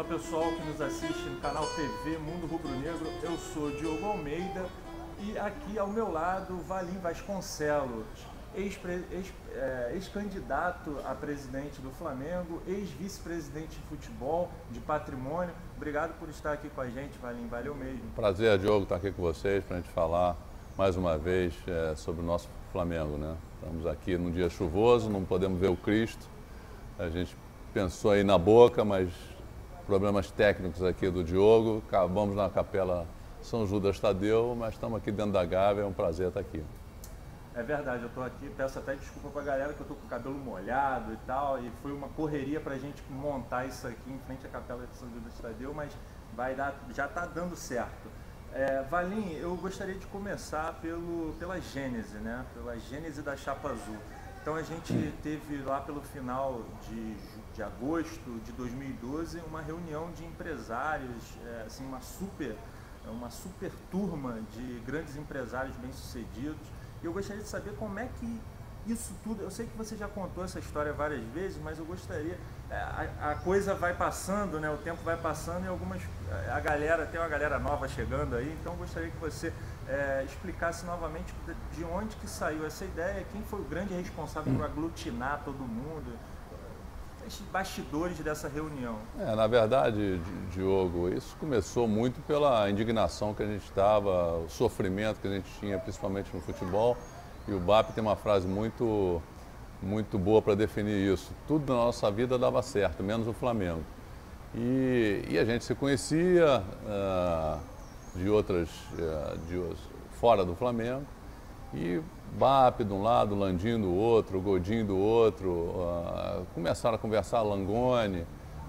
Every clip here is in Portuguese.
Fala pessoal que nos assiste no canal TV Mundo Rubro Negro, eu sou Diogo Almeida e aqui ao meu lado Valim Vasconcelos, ex-candidato a presidente do Flamengo, ex-vice-presidente de futebol, de patrimônio. Obrigado por estar aqui com a gente, Valim, valeu mesmo. Prazer, Diogo, estar aqui com vocês para a gente falar mais uma vez sobre o nosso Flamengo, né? Estamos aqui num dia chuvoso, não podemos ver o Cristo. A gente pensou aí na Boca, mas problemas técnicos aqui do Diogo. Acabamos na Capela São Judas Tadeu, mas estamos aqui dentro da Gávea, é um prazer estar aqui. É verdade, eu estou aqui, peço até desculpa para a galera que eu estou com o cabelo molhado e tal, e foi uma correria para a gente montar isso aqui em frente à Capela de São Judas Tadeu, mas vai dar, já está dando certo. Valim, eu gostaria de começar pela gênese, né? Pela gênese da Chapa Azul. Então a gente teve lá pelo final de agosto de 2012 uma reunião de empresários, assim, uma super turma de grandes empresários bem-sucedidos. E eu gostaria de saber como é que isso tudo, eu sei que você já contou essa história várias vezes, mas eu gostaria, a coisa vai passando, né? O tempo vai passando e tem uma galera nova chegando aí, então eu gostaria que você explicasse novamente de onde que saiu essa ideia, quem foi o grande responsável por aglutinar todo mundo, os bastidores dessa reunião. Na verdade, Diogo, isso começou muito pela indignação que a gente estava, o sofrimento que a gente tinha, principalmente no futebol. E o BAP tem uma frase muito boa para definir isso. Tudo na nossa vida dava certo, menos o Flamengo. E a gente se conhecia fora do Flamengo. E BAP de um lado, Landim do outro, Godinho do outro, começaram a conversar, Langoni,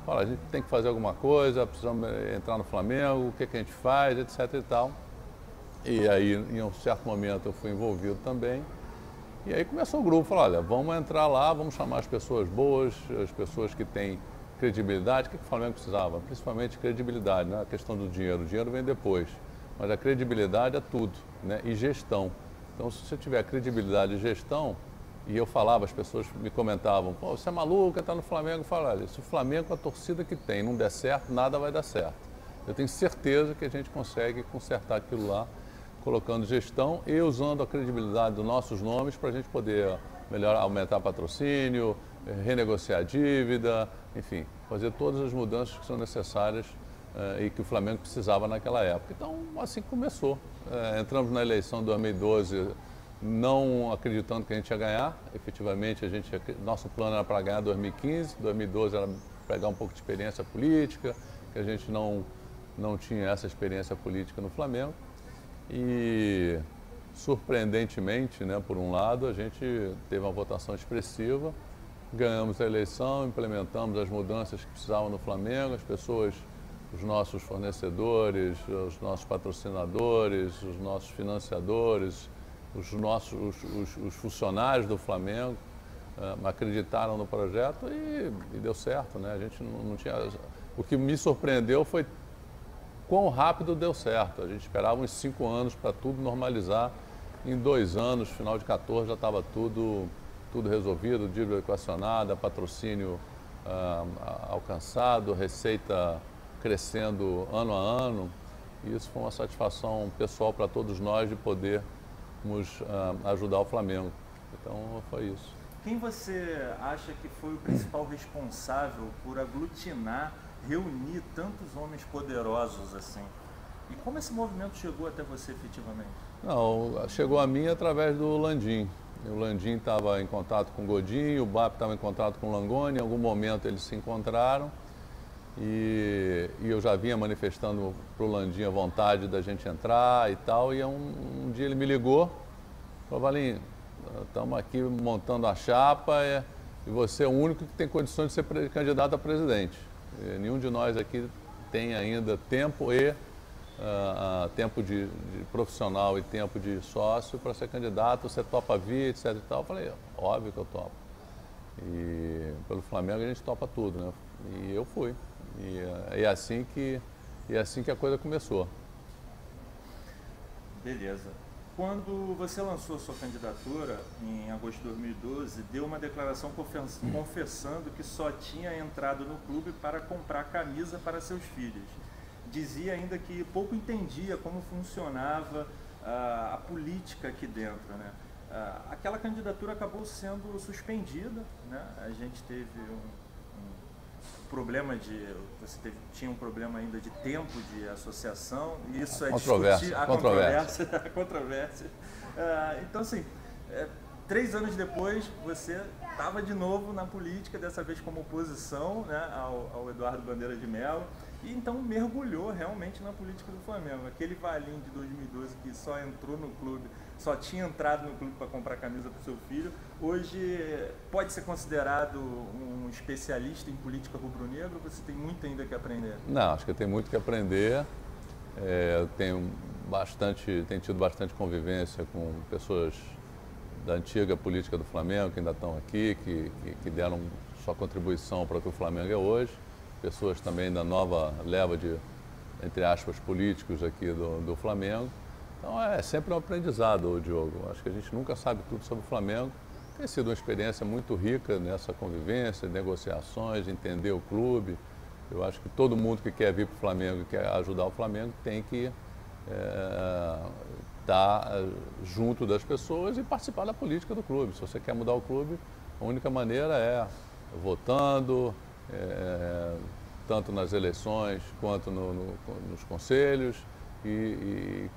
fala, a gente tem que fazer alguma coisa, precisamos entrar no Flamengo, o que a gente faz, etc e tal. E aí, em um certo momento, eu fui envolvido também. E aí começou o grupo, falou, olha, vamos entrar lá, vamos chamar as pessoas boas, as pessoas que têm credibilidade. O que o Flamengo precisava? Principalmente credibilidade, né? A questão do dinheiro. O dinheiro vem depois, mas a credibilidade é tudo, né? E gestão. Então, se você tiver credibilidade e gestão, e eu falava, as pessoas me comentavam, pô, você é maluco, está no Flamengo. Eu falo, olha, se o Flamengo, com a torcida que tem, não der certo, nada vai dar certo. Eu tenho certeza que a gente consegue consertar aquilo lá, colocando gestão e usando a credibilidade dos nossos nomes para a gente poder melhorar, aumentar patrocínio, renegociar a dívida, enfim, fazer todas as mudanças que são necessárias e que o Flamengo precisava naquela época. Então, assim começou. Entramos na eleição de 2012 não acreditando que a gente ia ganhar. Efetivamente, nosso plano era para ganhar em 2015, 2012 era pegar um pouco de experiência política, que a gente não tinha essa experiência política no Flamengo. E, surpreendentemente, né, por um lado, a gente teve uma votação expressiva, ganhamos a eleição, implementamos as mudanças que precisavam no Flamengo, as pessoas, os nossos fornecedores, os nossos patrocinadores, os nossos financiadores, os funcionários do Flamengo acreditaram no projeto e deu certo, né? A gente não tinha... O que me surpreendeu foi quão rápido deu certo. A gente esperava uns 5 anos para tudo normalizar. Em 2 anos, final de 14, já estava tudo resolvido, dívida equacionada, patrocínio alcançado, receita crescendo ano a ano. E isso foi uma satisfação pessoal para todos nós de podermos ajudar o Flamengo. Então, foi isso. Quem você acha que foi o principal responsável por aglutinar, reunir tantos homens poderosos assim? E como esse movimento chegou até você efetivamente? Não, chegou a mim através do Landim. O Landim estava em contato com o Godinho, o BAP estava em contato com o Langoni, em algum momento eles se encontraram e eu já vinha manifestando para o Landim a vontade da gente entrar e tal, e um dia ele me ligou, falou, Valim, estamos aqui montando a chapa e você é o único que tem condições de ser candidato a presidente. Nenhum de nós aqui tem ainda tempo tempo de profissional e tempo de sócio para ser candidato, você topa vir, etc e tal. Eu falei, óbvio que eu topo. E pelo Flamengo a gente topa tudo, né? E eu fui. E é assim que a coisa começou. Beleza. Quando você lançou sua candidatura, em agosto de 2012, deu uma declaração confessando que só tinha entrado no clube para comprar camisa para seus filhos. Dizia ainda que pouco entendia como funcionava a política aqui dentro, né? Aquela candidatura acabou sendo suspendida, né? A gente teve problema tinha um problema ainda de tempo de associação, e isso controvérsia. Controvérsia. Então, assim, 3 anos depois, você estava de novo na política, dessa vez como oposição, né, ao Eduardo Bandeira de Mello, e então mergulhou realmente na política do Flamengo. Aquele Valim de 2012 que só entrou no clube, só tinha entrado no clube para comprar camisa para o seu filho, hoje pode ser considerado um especialista em política rubro-negra, ou você tem muito ainda que aprender? Não, acho que tem muito que aprender. Eu tenho tido bastante convivência com pessoas da antiga política do Flamengo, que ainda estão aqui, que deram sua contribuição para o que o Flamengo é hoje. Pessoas também da nova leva de, entre aspas, políticos aqui do Flamengo. Então é sempre um aprendizado, Diogo. Acho que a gente nunca sabe tudo sobre o Flamengo. Tem sido uma experiência muito rica nessa convivência, negociações, entender o clube. Eu acho que todo mundo que quer vir para o Flamengo e quer ajudar o Flamengo tem que estar junto das pessoas e participar da política do clube. Se você quer mudar o clube, a única maneira é votando, tanto nas eleições quanto nos conselhos e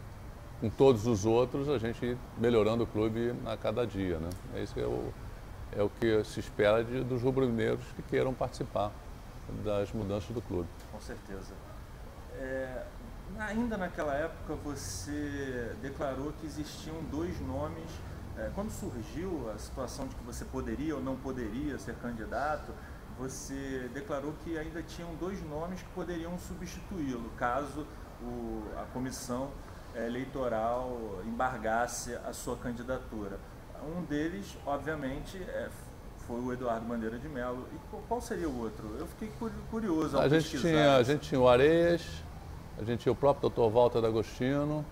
com todos os outros, a gente melhorando o clube a cada dia, né? Isso é o que se espera dos rubro-negros que queiram participar das mudanças do clube. Com certeza. Ainda naquela época você declarou que existiam 2 nomes. Quando surgiu a situação de que você poderia ou não poderia ser candidato, você declarou que ainda tinham 2 nomes que poderiam substituí-lo, caso a comissão eleitoral embargasse a sua candidatura. Um deles, obviamente, foi o Eduardo Bandeira de Mello. E qual seria o outro? Eu fiquei curioso ao pesquisar. A gente tinha o Areias, a gente tinha o próprio Dr. Walter D'Agostino,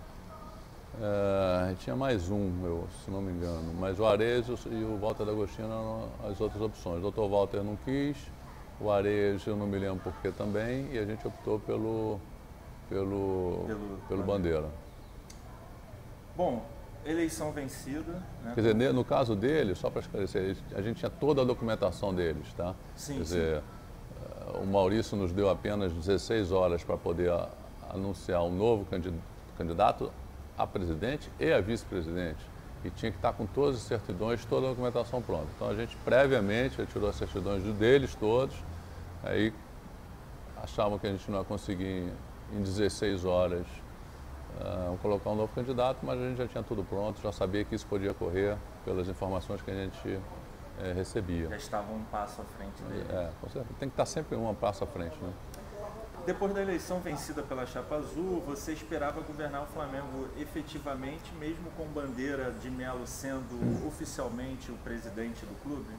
a gente tinha mais um, se não me engano, mas o Areias e o Walter D'Agostino eram as outras opções. O Dr. Walter não quis, o Areias eu não me lembro por que também, e a gente optou pelo Bandeira. Bom, eleição vencida, né? Quer dizer, no caso dele, só para esclarecer, a gente tinha toda a documentação deles, tá? Sim, quer dizer, o Maurício nos deu apenas 16 horas para poder anunciar um novo candidato a presidente e a vice-presidente. E tinha que estar com todas as certidões, toda a documentação pronta. Então a gente previamente retirou as certidões deles todos, aí achavam que a gente não ia conseguir em 16 horas colocar um novo candidato, mas a gente já tinha tudo pronto, já sabia que isso podia ocorrer pelas informações que a gente recebia. Já estava um passo à frente dele. Com certeza. Tem que estar sempre um passo à frente, né? Depois da eleição vencida pela Chapa Azul, você esperava governar o Flamengo efetivamente, mesmo com Bandeira de Mello sendo oficialmente o presidente do clube?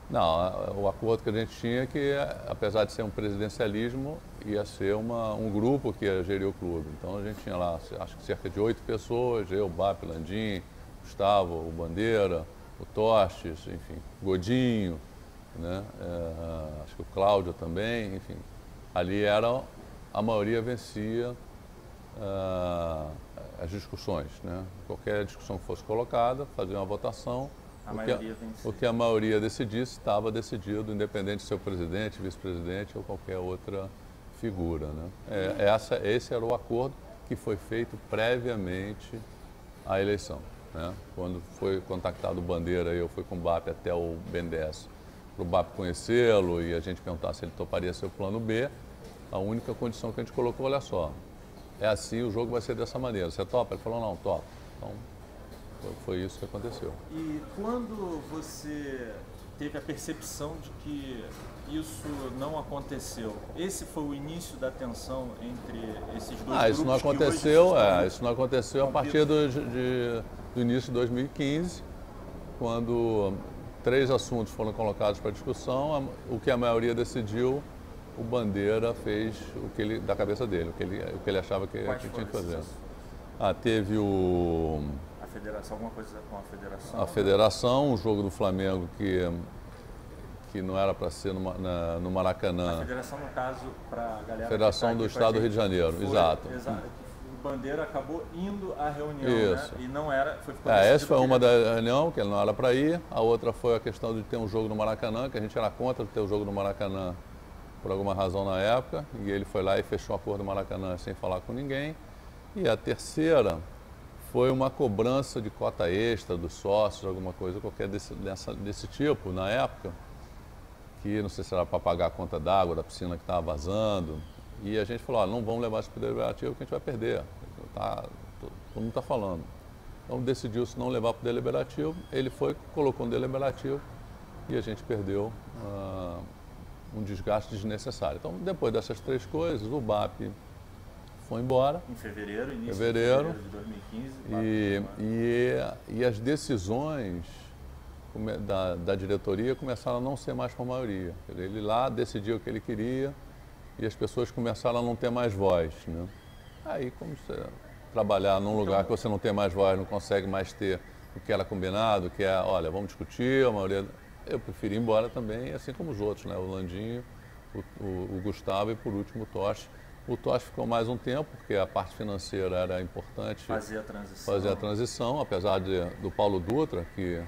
Não, o acordo que a gente tinha é que, apesar de ser um presidencialismo, ia ser um grupo que ia gerir o clube. Então a gente tinha lá, acho que cerca de 8 pessoas, eu, Bap, Landim, Gustavo, o Bandeira, o Tostes, enfim, Godinho, né? Acho que o Cláudio também, enfim. Ali a maioria vencia as discussões, né? Qualquer discussão que fosse colocada, fazia uma votação. O que a maioria decidisse, estava decidido, independente de ser o presidente, vice-presidente ou qualquer outra figura, né? Esse era o acordo que foi feito previamente à eleição, né? Quando foi contactado o Bandeira, eu fui com o BAP até o BNDES para o BAP conhecê-lo e a gente perguntar se ele toparia ser o plano B. A única condição que a gente colocou, olha só, é assim, o jogo vai ser dessa maneira. Você topa? Ele falou, não, topa. Então, foi isso que aconteceu. E quando você teve a percepção de que isso não aconteceu, esse foi o início da tensão entre esses dois grupos? Isso não aconteceu, isso não aconteceu a partir do início de 2015, quando 3 assuntos foram colocados para discussão, o que a maioria decidiu, o Bandeira fez da cabeça dele, o que ele achava que tinha que fazer. Teve federação, alguma coisa com a federação? A federação, um jogo do Flamengo que não era para ser no Maracanã. A federação, no caso, para a galera... Federação do Estado do Rio de Janeiro, exato. O Bandeira acabou indo à reunião, Isso. Né? E não era... Essa foi uma da reunião, que ele não era para ir. A outra foi a questão de ter um jogo no Maracanã, que a gente era contra ter o jogo no Maracanã por alguma razão na época. E ele foi lá e fechou o acordo do Maracanã sem falar com ninguém. E a terceira foi uma cobrança de cota extra dos sócios, alguma coisa qualquer desse tipo, na época, que não sei se era para pagar a conta d'água da piscina que estava vazando. E a gente falou, ó, não vamos levar isso para o deliberativo que a gente vai perder. Todo mundo está falando. Então decidiu-se não levar para o deliberativo, ele foi, colocou no deliberativo e a gente perdeu um desgaste desnecessário. Então, depois dessas três coisas, o BAP foi embora. Em fevereiro, início de fevereiro de 2015. E as decisões da diretoria começaram a não ser mais por maioria. Ele lá decidiu o que ele queria e as pessoas começaram a não ter mais voz. Né? Aí, como você trabalhar num lugar que você não tem mais voz, não consegue mais ter o que era combinado, que é, olha, vamos discutir, a maioria... Eu preferi ir embora também, assim como os outros, né? O Landinho, o Gustavo e, por último, o Toche. O Toche ficou mais um tempo, porque a parte financeira era importante. Fazer a transição, apesar do Paulo Dutra, que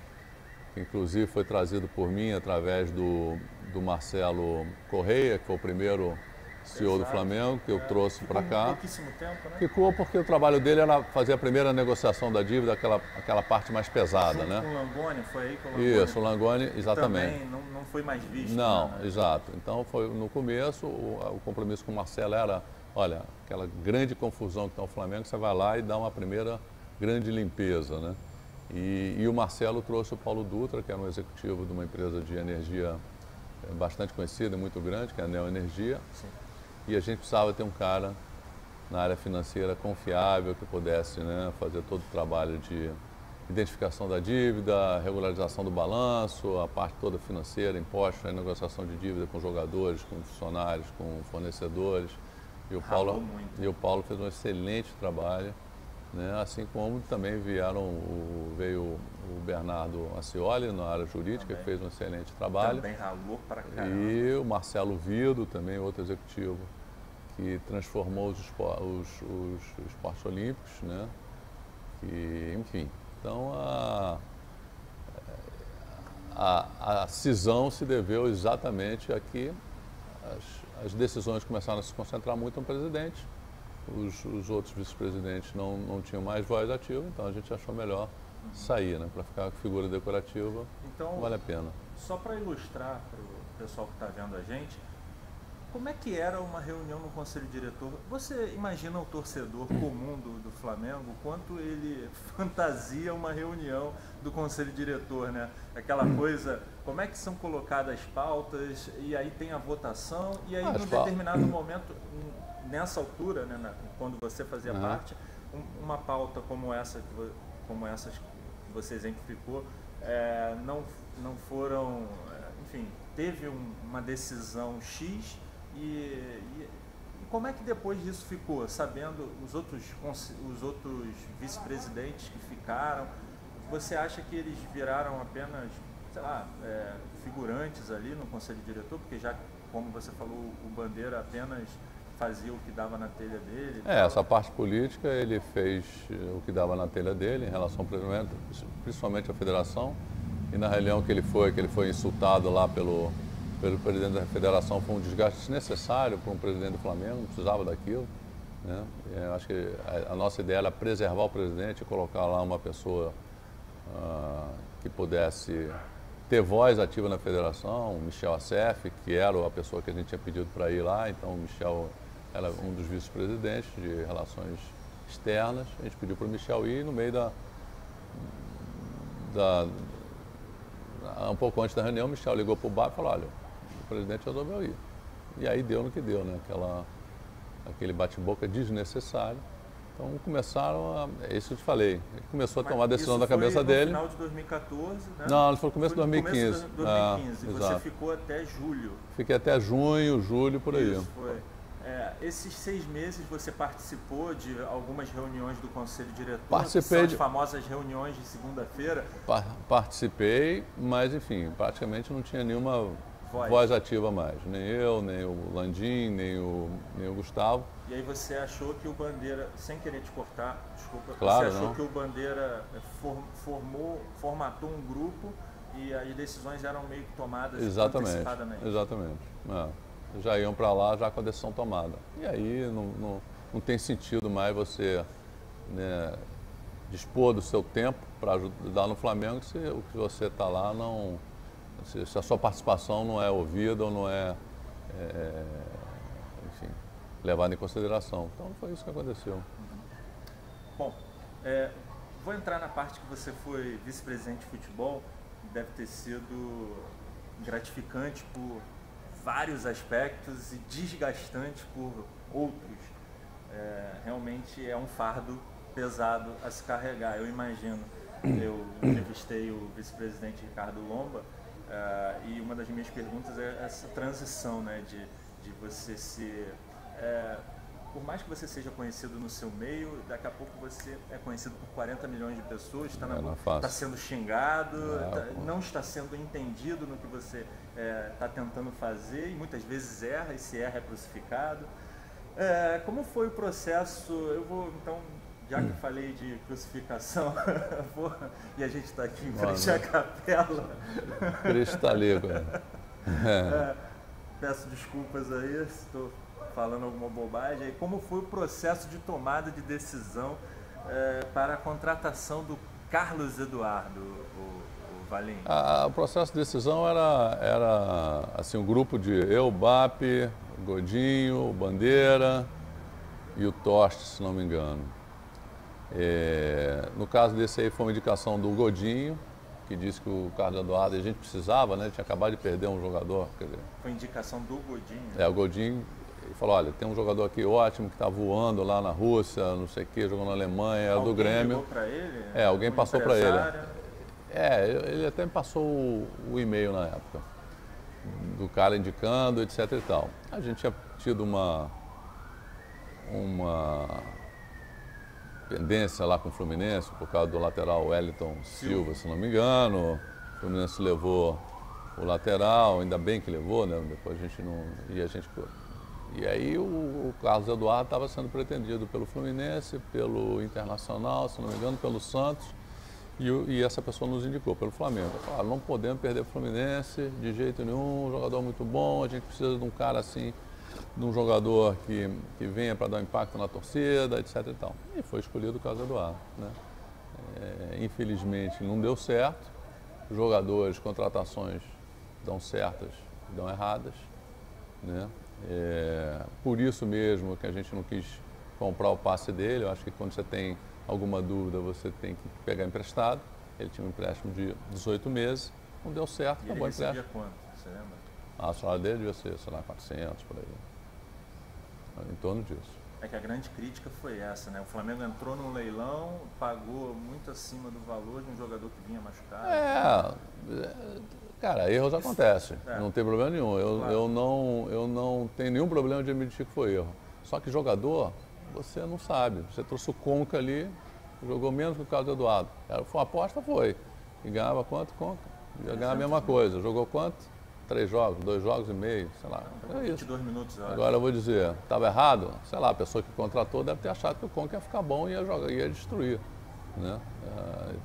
inclusive foi trazido por mim através do Marcelo Correia, que foi o primeiro CEO do Flamengo, que eu trouxe para cá. Pouquíssimo tempo, né? Ficou porque o trabalho dele era fazer a primeira negociação da dívida, aquela parte mais pesada, né? Com o Langoni, foi aí com o Langoni? Isso, o Langoni, exatamente. Também não foi mais visto. Não, né? Exato. Então, foi no começo, o compromisso com o Marcelo era, olha, aquela grande confusão que está o Flamengo, você vai lá e dá uma primeira grande limpeza, né? E o Marcelo trouxe o Paulo Dutra, que era um executivo de uma empresa de energia bastante conhecida e muito grande, que é a Neoenergia. Sim. E a gente precisava ter um cara na área financeira confiável, que pudesse, né, fazer todo o trabalho de identificação da dívida, regularização do balanço, a parte toda financeira, impostos, negociação de dívida com jogadores, com funcionários, com fornecedores. E o Paulo fez um excelente trabalho, né, assim como também veio o Bernardo Acioli na área jurídica, que fez um excelente trabalho. Também ralou pra caramba. E o Marcelo Vido, também outro executivo, que transformou os esportes olímpicos, né? Enfim, então a cisão se deveu exatamente a que as decisões começaram a se concentrar muito no presidente, os outros vice-presidentes não tinham mais voz ativa, então a gente achou melhor sair, né? Para ficar com figura decorativa, então, vale a pena. Só para ilustrar para o pessoal que está vendo a gente, como é que era uma reunião no Conselho Diretor? Você imagina o torcedor comum do Flamengo, quanto ele fantasia uma reunião do Conselho Diretor, né? Aquela coisa, como é que são colocadas as pautas, e aí tem a votação, e aí num determinado momento, nessa altura, né, quando você fazia parte, uma pauta como essas que você exemplificou, não foram, enfim, teve uma decisão X, e como é que depois disso ficou, sabendo os outros vice-presidentes que ficaram, você acha que eles viraram apenas, sei lá, figurantes ali no Conselho Diretor, porque já, como você falou, o Bandeira apenas fazia o que dava na telha dele? Essa parte política ele fez o que dava na telha dele em relação, principalmente à federação, e na reunião que ele foi insultado lá pelo presidente da federação, foi um desgaste desnecessário para um presidente do Flamengo, não precisava daquilo, né? Acho que a nossa ideia era preservar o presidente e colocar lá uma pessoa que pudesse ter voz ativa na federação, o Michel Assef, que era a pessoa que a gente tinha pedido para ir lá, então o Michel era um dos vice-presidentes de relações externas, a gente pediu para o Michel ir, no meio um pouco antes da reunião, o Michel ligou para o BAP e falou, olha, o presidente resolveu ir. E aí deu no que deu, né? Aquele bate-boca desnecessário. Então começaram é isso que eu te falei, ele começou a tomar a decisão da cabeça dele. No final de 2014, né? Não, ele foi no começo de 2015. Começo de 2015, você ficou até julho. Fiquei até junho, julho, por aí. Isso, foi. Esses 6 meses você participou de algumas reuniões do Conselho Diretor? Participei que são as famosas reuniões de segunda-feira? Participei, mas enfim, praticamente não tinha nenhuma voz ativa mais. Nem eu, nem o Landim, nem o Gustavo. E aí você achou que o Bandeira, sem querer te cortar, desculpa, claro, você achou que o Bandeira formatou um grupo e as decisões eram meio que tomadas antecipadamente? Exatamente. Já iam para lá já com a decisão tomada. E aí não tem sentido mais você, né, dispor do seu tempo para ajudar no Flamengo se o que você está lá não... Se a sua participação não é ouvida ou não é, enfim, levada em consideração. Então foi isso que aconteceu. Bom, vou entrar na parte que você foi vice-presidente de futebol. Deve ter sido gratificante por vários aspectos e desgastante por outros. Realmente é um fardo pesado a se carregar, eu imagino. Eu entrevistei o vice-presidente Ricardo Lomba e uma das minhas perguntas é essa transição, né, de você ser... por mais que você seja conhecido no seu meio, daqui a pouco você é conhecido por 40 milhões de pessoas, está sendo xingado, não está sendo entendido no que você está tentando fazer e muitas vezes erra, e se erra é crucificado. Como foi o processo? Eu vou, então, já que falei de crucificação, e a gente está aqui em frente à capela. Cristalico. Peço desculpas aí se estou falando alguma bobagem. Como foi o processo de tomada de decisão para a contratação do Carlos Eduardo, o Valim? O processo de decisão era assim, um grupo de eu, BAP, Godinho, Bandeira e o Toste, se não me engano. No caso desse aí foi uma indicação do Godinho, que disse que o Carlos Eduardo, a gente precisava, né? Tinha acabado de perder um jogador. Foi indicação do Godinho? O Godinho. Ele falou, olha, tem um jogador aqui ótimo que está voando lá na Rússia, não sei o quê, jogando na Alemanha, era do Grêmio. Alguém para ele? Alguém passou para ele. Ele até me passou o e-mail na época, do cara indicando, etc e tal. A gente tinha tido uma pendência lá com o Fluminense, por causa do lateral Wellington Silva, se não me engano. O Fluminense levou o lateral, ainda bem que levou, né? Depois a gente não... E aí o Carlos Eduardo estava sendo pretendido pelo Fluminense, pelo Internacional, se não me engano, pelo Santos, e essa pessoa nos indicou pelo Flamengo. Falou, não podemos perder o Fluminense de jeito nenhum, um jogador muito bom, a gente precisa de um cara assim, de um jogador que venha para dar um impacto na torcida, etc e tal. E foi escolhido o Carlos Eduardo, né? Infelizmente não deu certo, jogadores, contratações dão certas, dão erradas, né? Por isso mesmo que a gente não quis comprar o passe dele. Eu acho que quando você tem alguma dúvida, você tem que pegar emprestado. Ele tinha um empréstimo de 18 meses, não deu certo, acabou o empréstimo. E ele recebia quanto, você lembra? A salário dele devia ser, sei lá, 400, por aí, em torno disso. É que a grande crítica foi essa, né? O Flamengo entrou num leilão, pagou muito acima do valor de um jogador que vinha machucado. Cara, erros acontecem, não tem problema nenhum. Eu não tenho nenhum problema de admitir que foi erro. Só que jogador, você não sabe. Você trouxe o Conca ali, jogou menos que o Carlos Eduardo. Foi uma aposta, foi. E ganhava quanto? Conca. Ia ganhar a mesma coisa. Jogou quanto? 3 jogos, 2 jogos e meio, sei lá. É isso. 22 minutos. Agora eu vou dizer, estava errado? Sei lá, a pessoa que contratou deve ter achado que o Conca ia ficar bom e ia destruir, né?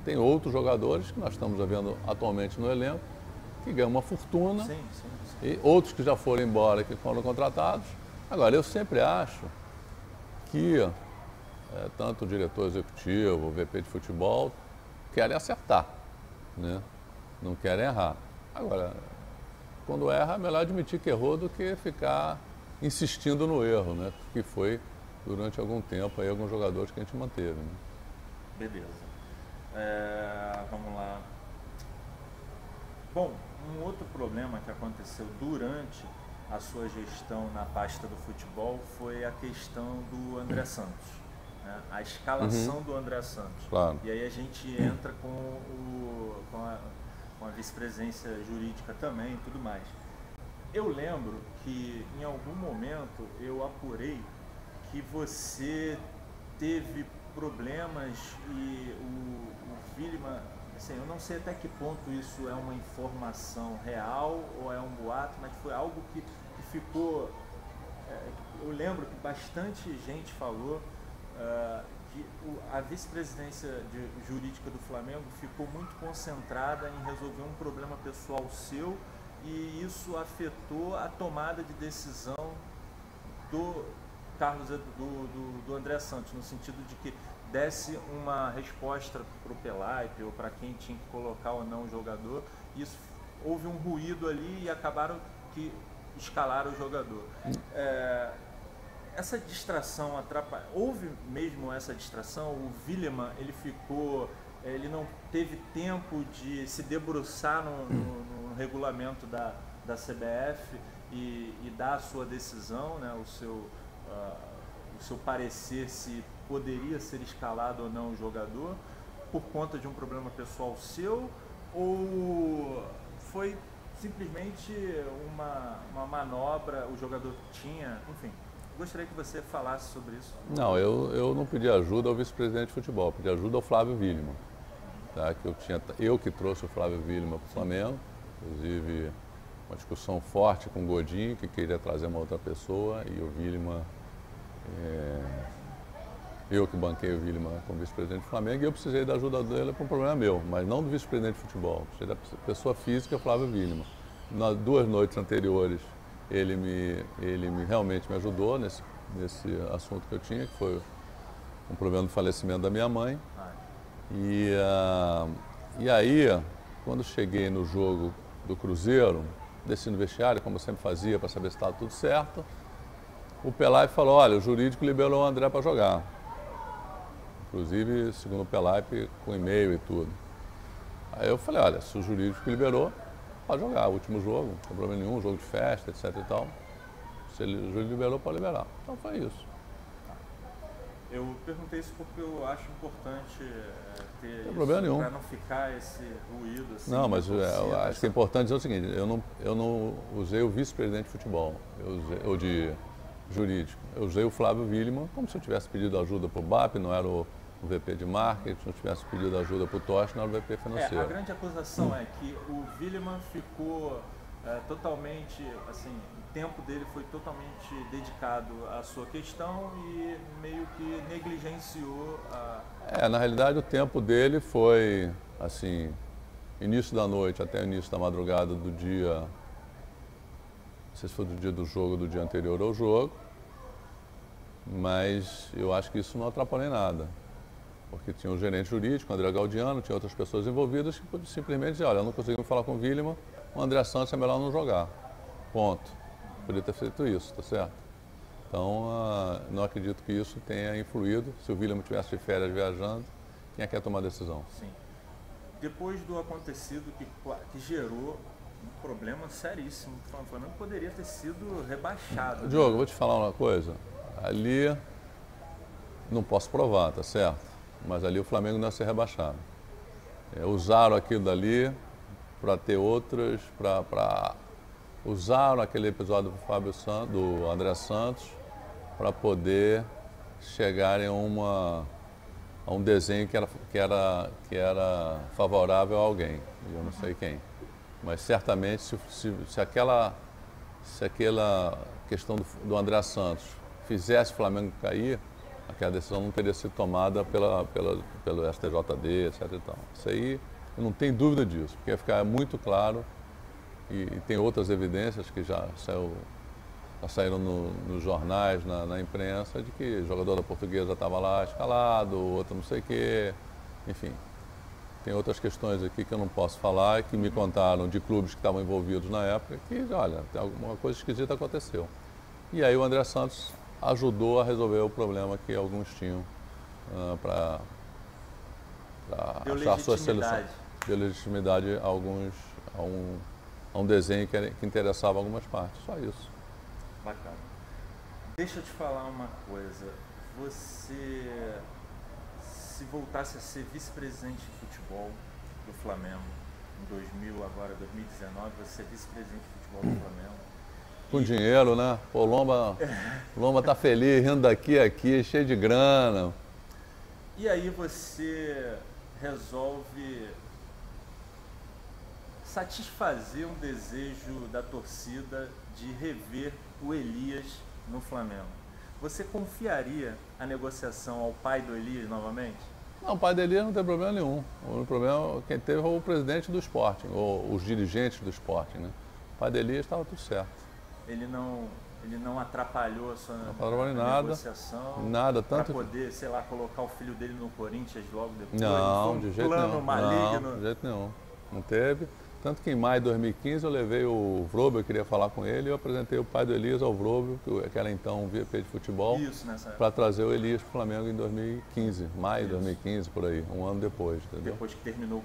Tem outros jogadores que nós estamos vendo atualmente no elenco que ganham uma fortuna, sim. E outros que já foram embora, que foram contratados. Agora, eu sempre acho que tanto o diretor executivo, o VP de futebol, querem acertar, né? Não querem errar. Agora, quando erra, é melhor admitir que errou do que ficar insistindo no erro, né? Que foi, durante algum tempo, aí, alguns jogadores que a gente manteve, né? Beleza. Vamos lá. Bom, um outro problema que aconteceu durante a sua gestão na pasta do futebol foi a questão do André Santos, né? A escalação do André Santos. Claro. E aí a gente entra com a vice-presidência jurídica também e tudo mais. Eu lembro que em algum momento eu apurei que você teve problemas e o Williman, assim, eu não sei até que ponto isso é uma informação real ou é um boato, mas foi algo que ficou. Eu lembro que bastante gente falou que a vice-presidência jurídica do Flamengo ficou muito concentrada em resolver um problema pessoal seu e isso afetou a tomada de decisão do Carlos, do André Santos, no sentido de que desse uma resposta para o Pelaipe ou para quem tinha que colocar ou não o jogador. Isso, houve um ruído ali e acabaram que escalaram o jogador. Essa distração atrapalha. Houve mesmo essa distração? O Williman, ele não teve tempo de se debruçar no regulamento da CBF e dar a sua decisão, né, o seu parecer se poderia ser escalado ou não o jogador por conta de um problema pessoal seu, ou foi simplesmente uma manobra, o jogador tinha, enfim. Gostaria que você falasse sobre isso. Não, eu não pedi ajuda ao vice-presidente de futebol, pedi ajuda ao Flávio Williman. Tá? Eu que trouxe o Flávio Williman para o Flamengo, inclusive uma discussão forte com o Godinho, que queria trazer uma outra pessoa, e o Williman, eu que banquei o Williman como vice-presidente do Flamengo, e eu precisei da ajuda dele para um problema meu, mas não do vice-presidente de futebol, precisei da pessoa física, Flávio Williman. Nas 2 noites anteriores, ele realmente me ajudou nesse assunto que eu tinha, que foi um problema do falecimento da minha mãe. E aí, quando cheguei no jogo do Cruzeiro, desci no vestiário, como eu sempre fazia, para saber se estava tudo certo, o Pelaipe falou, olha, o jurídico liberou o André para jogar. Inclusive, segundo o Pelaipe, com e-mail e tudo. Aí eu falei, olha, se o jurídico liberou, pode jogar, o último jogo, não tem problema nenhum, jogo de festa, etc e tal. Se o jurídico liberou, pode liberar. Então foi isso. Eu perguntei isso porque eu acho importante ter não problema nenhum. Para não ficar esse ruído assim. Não, mas eu acho que é importante dizer o seguinte, eu não usei o vice-presidente de futebol, ou de jurídico. Eu usei o Flávio Williman como se eu tivesse pedido ajuda para o BAP, não era o VP de marketing, se eu tivesse pedido ajuda para o Tosh, não era o VP financeiro. A grande acusação é que o Williman ficou totalmente, assim, o tempo dele foi totalmente dedicado à sua questão e meio que negligenciou a... Na realidade o tempo dele foi, assim, início da noite até o início da madrugada do dia, não sei se foi do dia do jogo ou do dia anterior ao jogo, mas eu acho que isso não atrapalhou em nada. Porque tinha o gerente jurídico, o André Gaudiano, tinha outras pessoas envolvidas que podiam simplesmente dizer, olha, eu não consegui falar com o Williman, o André Santos é melhor não jogar. Ponto. Podia ter feito isso, tá certo? Então, não acredito que isso tenha influído. Se o Williman tivesse de férias viajando, quem é que ia tomar a decisão? Sim. Depois do acontecido que gerou um problema seríssimo, o Flamengo poderia ter sido rebaixado. Diogo, vou te falar uma coisa. Ali, não posso provar, tá certo? Mas ali o Flamengo não ia ser rebaixado. Usaram aquilo dali para ter outras, usaram aquele episódio do André Santos para poder chegarem a um desenho que era favorável a alguém, eu não sei quem. Mas certamente se aquela questão do André Santos fizesse o Flamengo cair, aquela decisão não teria sido tomada pelo STJD, etc. E tal. Isso aí, eu não tenho dúvida disso, porque ia ficar muito claro, e tem outras evidências que já saíram nos jornais, na imprensa, de que o jogador da Portuguesa estava lá escalado, outro não sei o quê, enfim. Tem outras questões aqui que eu não posso falar, que me contaram de clubes que estavam envolvidos na época, que, olha, alguma coisa esquisita aconteceu. E aí o André Santos ajudou a resolver o problema que alguns tinham para achar a sua solução. Deu legitimidade a um desenho que interessava algumas partes, só isso. Bacana. Deixa eu te falar uma coisa. Você, se voltasse a ser vice-presidente de futebol do Flamengo em 2019, você é vice-presidente de futebol do Flamengo, Com dinheiro, né? Pô, Lomba tá feliz, rindo daqui a aqui, cheio de grana. E aí você resolve satisfazer um desejo da torcida de rever o Elias no Flamengo. Você confiaria a negociação ao pai do Elias novamente? Não, o pai do Elias não tem problema nenhum. O único problema, quem teve foi o presidente do Sporting, ou os dirigentes do Sporting, né? O pai do Elias estava tudo certo. Ele não atrapalhou a sua negociação? Nada, tanto... Para poder, sei lá, colocar o filho dele no Corinthians logo depois? Não, de jeito nenhum. Plano maligno? Não, de jeito nenhum. Não teve. Tanto que em maio de 2015 eu levei o Vrobel, eu queria falar com ele, e eu apresentei o pai do Elias ao Vrobel, que era então um VP de futebol, para trazer o Elias para o Flamengo em 2015, maio de 2015, por aí, um ano depois. Entendeu? Depois que terminou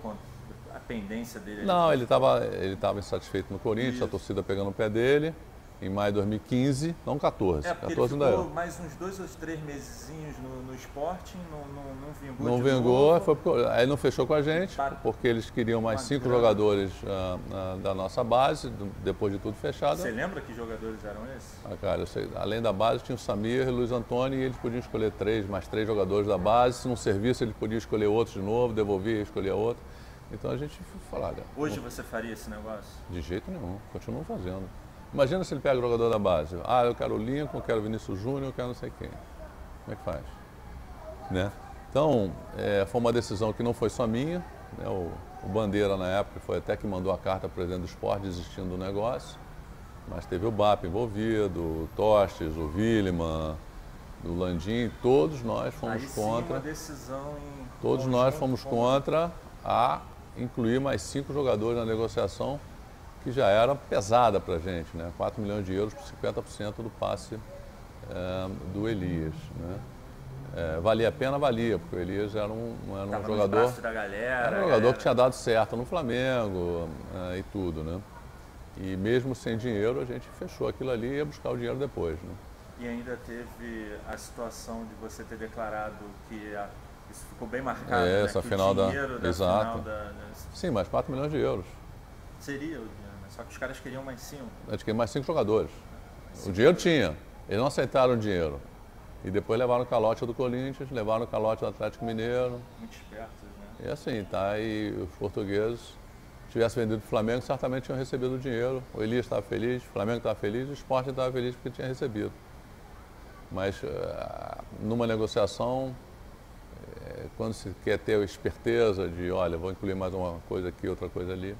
a pendência dele? Não, ele estava insatisfeito no Corinthians, a torcida pegando o pé dele. Em maio de 2015, não 14. 14 ainda ficou mais uns 2 ou 3 mesezinhos no Sporting, não vingou. Não vingou, aí não fechou com a gente, porque eles queriam mais 5 jogadores da nossa base, depois de tudo fechado. Você lembra que jogadores eram esses? Cara, eu sei, além da base tinha o Samir e o Luiz Antônio, e eles podiam escolher mais 3 jogadores da base. Se não servisse, eles podiam escolher outros de novo, devolver e escolher outro. Então a gente falou, olha... Hoje você faria esse negócio? De jeito nenhum, continuo fazendo. Imagina se ele pega o jogador da base. Eu quero o Lincoln, eu quero o Vinícius Júnior, eu quero não sei quem. Como é que faz? Né? Então, foi uma decisão que não foi só minha. Né? O Bandeira, na época, foi até que mandou a carta para o presidente do esporte desistindo do negócio. Mas teve o BAP envolvido, o Tostes, o Williman, o Landim, todos nós fomos contra. Uma decisão todos nós fomos contra a incluir mais 5 jogadores na negociação, que já era pesada para a gente, né? 4 milhões de euros por 50% do passe do Elias. Né? Valia a pena, valia, porque o Elias era um jogador. Da galera, era um jogador que tinha dado certo no Flamengo e tudo, né? E mesmo sem dinheiro, a gente fechou aquilo ali e ia buscar o dinheiro depois. Né? E ainda teve a situação de você ter declarado que isso ficou bem marcado, né? Essa que final o dinheiro da Exato. Final da... Sim, mais 4 milhões de euros. Seria o dinheiro. Só que os caras queriam mais 5. Eles queriam mais 5 jogadores. O dinheiro tinha. Eles não aceitaram o dinheiro. E depois levaram o calote do Corinthians, levaram o calote do Atlético Mineiro. Muito espertos, né? E assim, tá? E os portugueses, se tivessem vendido para o Flamengo, certamente tinham recebido o dinheiro. O Elias estava feliz, o Flamengo estava feliz, o Sport estava feliz porque tinha recebido. Mas numa negociação, quando se quer ter a esperteza de, olha, vou incluir mais uma coisa aqui, outra coisa ali.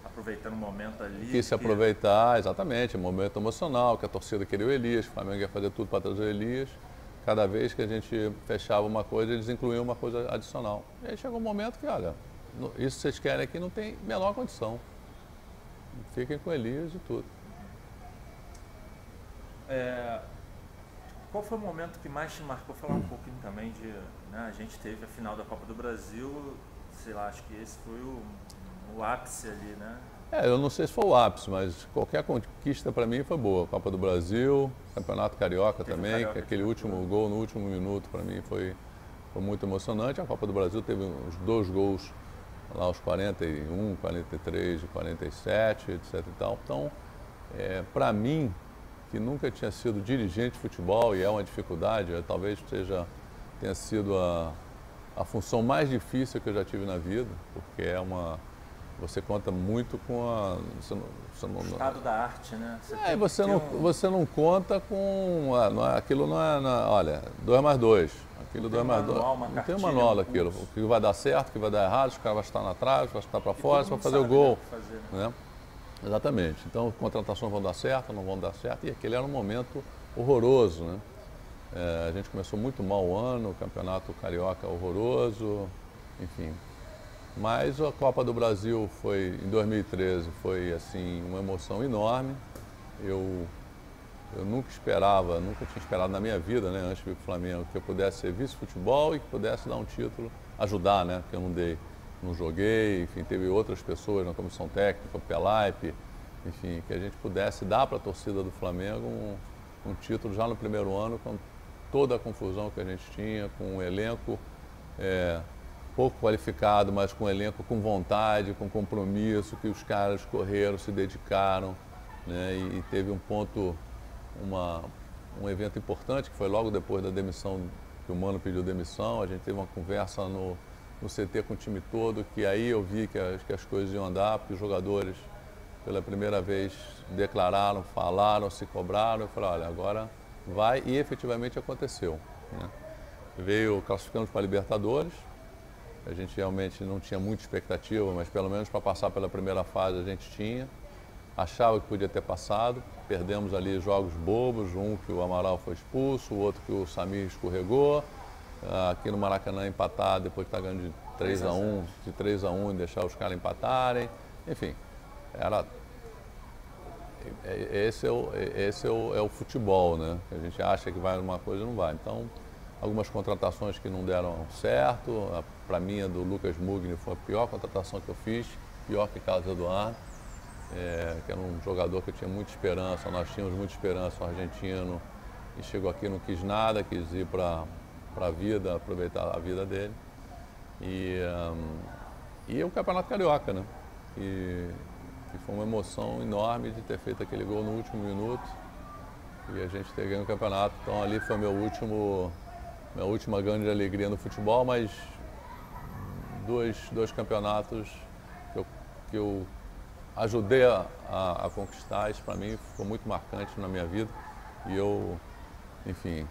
Aproveitando o momento ali. Quis se aproveitar, exatamente, o momento emocional, que a torcida queria o Elias, o Flamengo ia fazer tudo para trazer o Elias. Cada vez que a gente fechava uma coisa, eles incluíam uma coisa adicional. E aí chegou um momento que, olha, isso que vocês querem aqui não tem menor condição. Fiquem com o Elias e tudo. Qual foi o momento que mais te marcou? Vou falar um pouquinho também de... Né, a gente teve a final da Copa do Brasil, sei lá, acho que esse foi o ápice ali, né? Eu não sei se foi o ápice, mas qualquer conquista para mim foi boa. Copa do Brasil, Campeonato Carioca também, que aquele último gol no último minuto para mim foi muito emocionante. A Copa do Brasil teve uns 2 gols lá aos 41, 43 e 47, etc e tal. Então, para mim, que nunca tinha sido dirigente de futebol, e é uma dificuldade, talvez tenha sido a função mais difícil que eu já tive na vida, porque você conta muito com o estado da arte, né? Você não conta com... aquilo não é... olha, 2 mais 2. Aquilo 2 mais 2. Não tem um manual daquilo. O que vai dar certo, o que vai dar errado, os caras vão estar na trave, vai estar para fora, você vai fazer o gol. Né? Exatamente. Então, contratações vão dar certo, não vão dar certo. E aquele era um momento horroroso, né? A gente começou muito mal o ano, o Campeonato Carioca horroroso, enfim... Mas a Copa do Brasil em 2013, foi assim, uma emoção enorme. Eu nunca tinha esperado na minha vida, né, antes de vir para o Flamengo, que eu pudesse ser vice-futebol e que pudesse dar um título, ajudar, né, porque eu não joguei, enfim, teve outras pessoas na comissão técnica, o Pelaipe, enfim, que a gente pudesse dar para a torcida do Flamengo um título já no primeiro ano, com toda a confusão que a gente tinha, com um elenco pouco qualificado, mas com um elenco com vontade, com compromisso, que os caras correram, se dedicaram. né? E teve um ponto, um evento importante, que foi logo depois da demissão, que o Mano pediu demissão. A gente teve uma conversa no CT com o time todo, que aí eu vi que as coisas iam andar, porque os jogadores, pela primeira vez, declararam, falaram, se cobraram. Eu falei, olha, agora vai, e efetivamente aconteceu, né? Classificamos para a Libertadores. A gente realmente não tinha muita expectativa, mas pelo menos para passar pela primeira fase a gente tinha. Achava que podia ter passado. Perdemos ali jogos bobos, um que o Amaral foi expulso, o outro que o Samir escorregou. Aqui no Maracanã empatar, depois de estar ganhando de 3-1 e deixar os caras empatarem. Enfim, esse é o futebol, né? A gente acha que vai numa coisa e não vai. Então, algumas contratações que não deram certo. Para mim, a do Lucas Mugni foi a pior contratação que eu fiz, pior que Carlos Eduardo, que era um jogador que eu tinha muita esperança, nós tínhamos muita esperança, um argentino, e chegou aqui, não quis nada, quis ir para a vida, aproveitar a vida dele. E o Campeonato Carioca, né? Que foi uma emoção enorme de ter feito aquele gol no último minuto e a gente ter ganho o campeonato. Então ali foi minha última grande alegria no futebol, mas dois campeonatos que eu ajudei a conquistar, isso para mim ficou muito marcante na minha vida. E eu, enfim,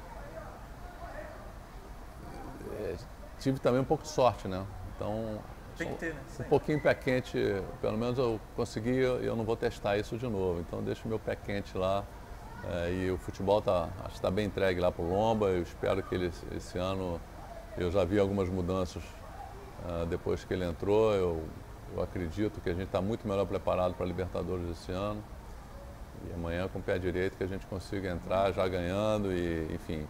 tive também um pouco de sorte, né? Então, tem que ter, né? Um pouquinho pé quente, pelo menos eu consegui, eu não vou testar isso de novo. Então deixo o meu pé quente lá. E o futebol acho que está bem entregue lá para o Lomba. Eu espero que esse ano, eu já vi algumas mudanças depois que ele entrou. Eu acredito que a gente está muito melhor preparado para a Libertadores esse ano. E amanhã, com o pé direito, que a gente consiga entrar já ganhando e, enfim,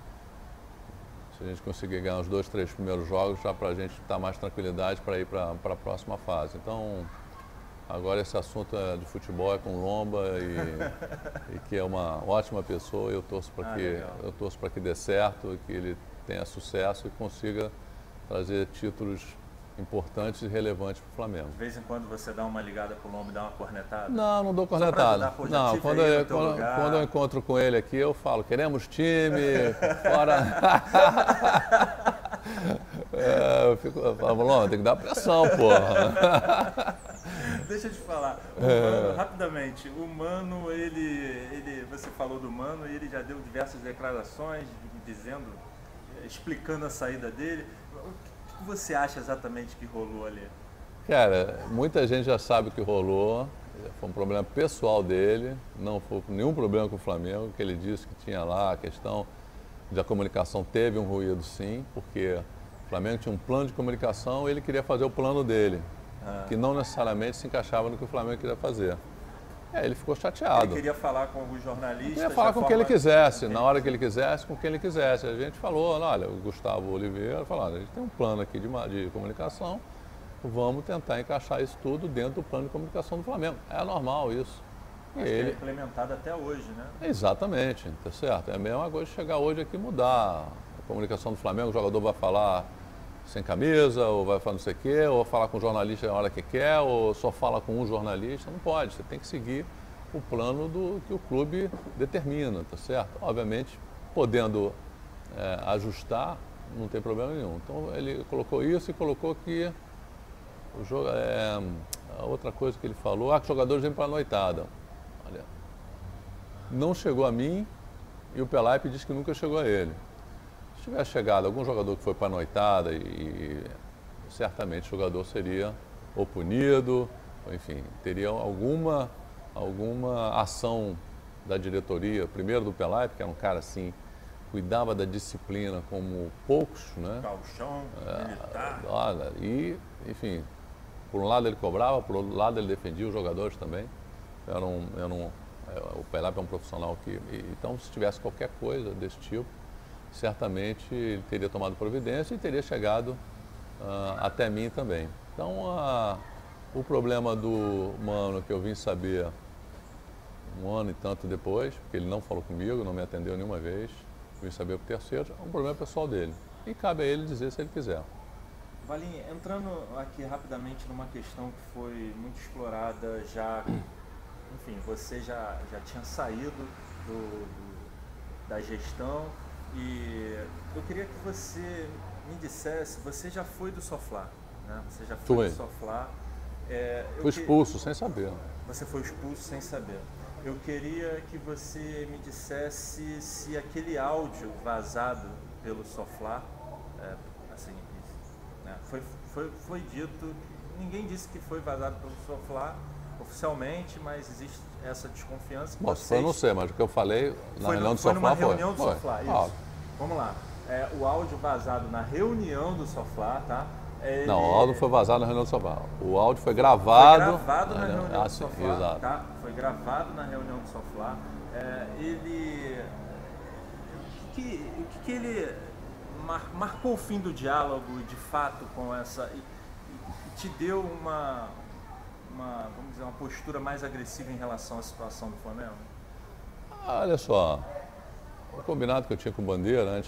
se a gente conseguir ganhar os 2, 3 primeiros jogos, já para a gente estar mais tranquilidade para ir para a próxima fase. Então, agora esse assunto de futebol é com o Lomba e que é uma ótima pessoa. Eu torço para que dê certo, que ele tenha sucesso e consiga trazer títulos importantes e relevantes para o Flamengo. De vez em quando você dá uma ligada pro Lomba e dá uma cornetada? Não dou cornetada. Não, quando eu encontro com ele aqui, eu falo, queremos time, fora... eu falo, Lomba, tem que dar pressão, porra. Deixa eu te falar, rapidamente, o Mano, você falou do Mano e ele já deu diversas declarações explicando a saída dele. O que você acha exatamente que rolou ali? Cara, muita gente já sabe o que rolou, foi um problema pessoal dele, não foi nenhum problema com o Flamengo, que ele disse que tinha lá a questão da comunicação, teve um ruído sim, porque o Flamengo tinha um plano de comunicação e ele queria fazer o plano dele, que não necessariamente se encaixava no que o Flamengo queria fazer. Ele ficou chateado. Ele queria falar com alguns jornalistas. Ele queria falar com quem ele quisesse, na hora que ele quisesse, com quem ele quisesse. A gente falou, olha, o Gustavo Oliveira falou, olha, a gente tem um plano aqui de comunicação, vamos tentar encaixar isso tudo dentro do plano de comunicação do Flamengo. É normal isso. Mas ele é implementado até hoje, né? Exatamente, tá certo. É a mesma coisa de chegar hoje aqui e mudar a comunicação do Flamengo, o jogador vai falar sem camisa, ou vai falar não sei o quê, ou falar com o jornalista na hora que quer, ou só fala com um jornalista. Não pode, você tem que seguir o plano que o clube determina, tá certo? Obviamente, podendo ajustar, não tem problema nenhum. Então, ele colocou isso e colocou que o jogo, a outra coisa que ele falou, que os jogadores vêm para a noitada. Olha, não chegou a mim e o Pelaipe disse que nunca chegou a ele. Se tivesse chegado algum jogador que foi para a noitada, e certamente o jogador seria ou punido, ou, enfim, teria alguma ação da diretoria, primeiro do Pelaipe, que era um cara assim, cuidava da disciplina como poucos, né? Gauchão, militar. Olha, e, enfim, por um lado ele cobrava, por outro lado ele defendia os jogadores também. O Pelaipe é um profissional que... Então, se tivesse qualquer coisa desse tipo, certamente ele teria tomado providência e teria chegado até mim também. Então, o problema do Mano, que eu vim saber um ano e tanto depois, porque ele não falou comigo, não me atendeu nenhuma vez, vim saber por terceiros, é um problema pessoal dele. E cabe a ele dizer se ele quiser. Valim, entrando aqui rapidamente numa questão que foi muito explorada já enfim, você já tinha saído da gestão e eu queria que você me dissesse, você já foi do Soflá, né? Você já foi do Soflá. Fui expulso sem saber. Você foi expulso sem saber. Eu queria que você me dissesse se aquele áudio vazado pelo Soflá, assim, né, foi dito, ninguém disse que foi vazado pelo Soflá oficialmente, mas existe essa desconfiança. Bom, eu não sei, mas o que eu falei na reunião do Soflá foi. Foi numa reunião do Soflá, isso. Ah. Vamos lá. O áudio vazado na reunião do Soflá, tá? Não, o áudio foi vazado na reunião do Soflá. O áudio foi gravado. Foi gravado na reunião do Soflá, exato. tá? Foi gravado na reunião do Soflá. O que ele marcou o fim do diálogo, de fato, com essa... E te deu vamos dizer, uma postura mais agressiva em relação à situação do Flamengo? Olha só, o combinado que eu tinha com o Bandeira,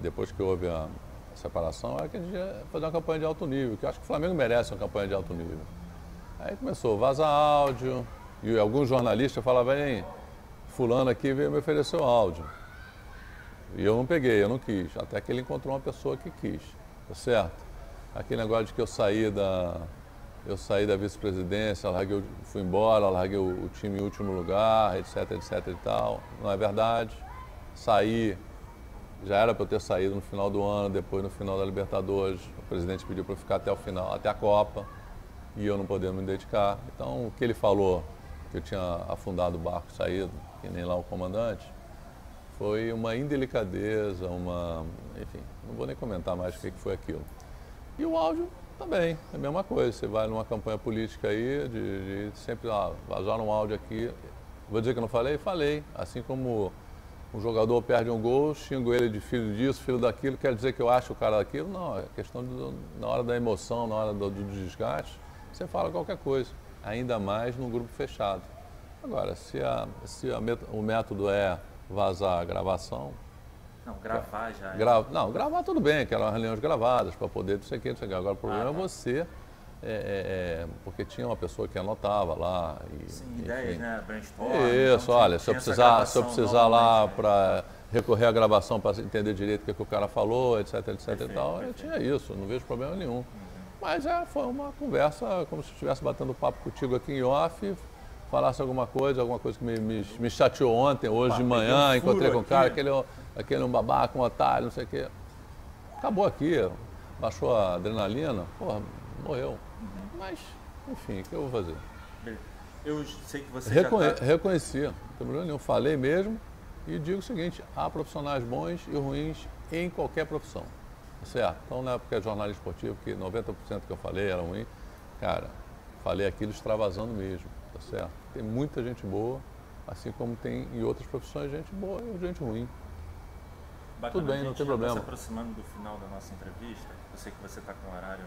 depois que houve a separação, era que a gente ia fazer uma campanha de alto nível, que eu acho que o Flamengo merece uma campanha de alto nível. Aí começou a vazar áudio, e alguns jornalistas falavam, vem, fulano aqui veio me oferecer o áudio. E eu não peguei, eu não quis, até que ele encontrou uma pessoa que quis, tá certo? Aquele negócio de que eu saí da vice-presidência, fui embora, larguei o time em último lugar, etc, etc e tal. Não é verdade. Saí, já era para eu ter saído no final do ano, depois no final da Libertadores. O presidente pediu para eu ficar até o final, até a Copa, e eu não poder me dedicar. Então, o que ele falou, que eu tinha afundado o barco e saído, que nem lá o comandante, foi uma indelicadeza, enfim, não vou nem comentar mais o que foi aquilo. E o áudio também, é a mesma coisa. Você vai numa campanha política aí, de sempre vazar um áudio aqui. Vou dizer que eu não falei? Falei. Assim como um jogador perde um gol, xingo ele de filho disso, filho daquilo, quer dizer que eu acho o cara daquilo? Não, é questão na hora da emoção, na hora do desgaste, você fala qualquer coisa. Ainda mais num grupo fechado. Agora, se o método é vazar a gravação... Não, gravar já. Não, gravar tudo bem, que eram reuniões gravadas para poder, não sei o que, não sei o que. Agora o problema é você, porque tinha uma pessoa que anotava lá. Sim, ideias, né? Brainstorm. Isso, então, olha, se eu precisar lá para recorrer à gravação para entender direito o que o cara falou, etc, etc e tal, eu tinha isso, não vejo problema nenhum. Mas foi uma conversa como se eu estivesse batendo papo contigo aqui em off, falasse alguma coisa que me chateou ontem, hoje de manhã, encontrei com o cara, aquele um babaca, um otário, não sei o quê. Acabou aqui, baixou a adrenalina, porra, morreu. Mas, enfim, o que eu vou fazer? Eu sei que você Reconheci, não tem problema nenhum, falei mesmo e digo o seguinte, há profissionais bons e ruins em qualquer profissão, certo? Então, na época de jornalismo esportivo, que 90% que eu falei era ruim, cara, falei aquilo extravasando mesmo, tá certo? Tem muita gente boa, assim como tem em outras profissões gente boa e gente ruim. Bacana, tudo bem, não tem problema. Se aproximando do final da nossa entrevista, eu sei que você está com o horário,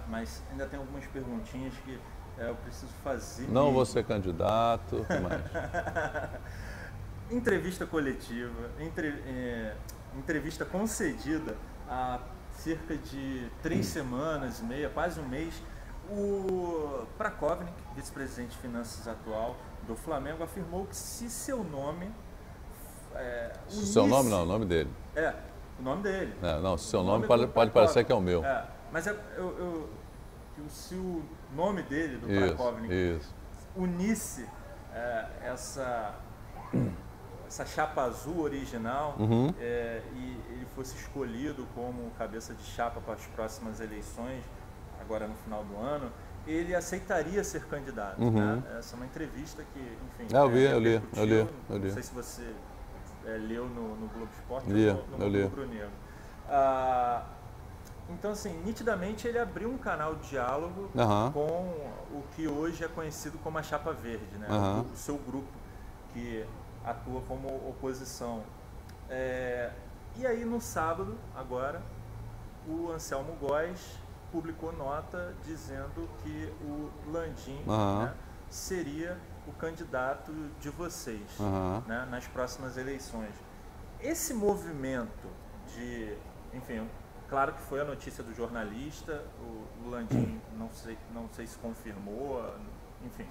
mas ainda tem algumas perguntinhas que eu preciso fazer. Não vou ser candidato, o que mais? Entrevista coletiva, entrevista concedida há cerca de 3 semanas e meia, quase um mês. O Prakovnik, vice-presidente de finanças atual do Flamengo, afirmou que se seu nome... seu nome não, o nome dele. O nome dele. Não, seu nome pode parecer que é o meu. Mas se o nome dele, do Prakovnik, unisse essa chapa azul original e ele fosse escolhido como cabeça de chapa para as próximas eleições, agora no final do ano, ele aceitaria ser candidato. Né? Essa é uma entrevista que, enfim... Eu li. Não sei se você leu no Globo Esporte ou no li. Rubro Negro. Então, assim, nitidamente ele abriu um canal de diálogo com o que hoje é conhecido como a Chapa Verde, né? O seu grupo que atua como oposição. E aí, no sábado, agora, o Anselmo Góes publicou nota dizendo que o Landim né, seria o candidato de vocês né, nas próximas eleições. Esse movimento de, enfim, claro que foi a notícia do jornalista, o Landim não sei se confirmou, enfim.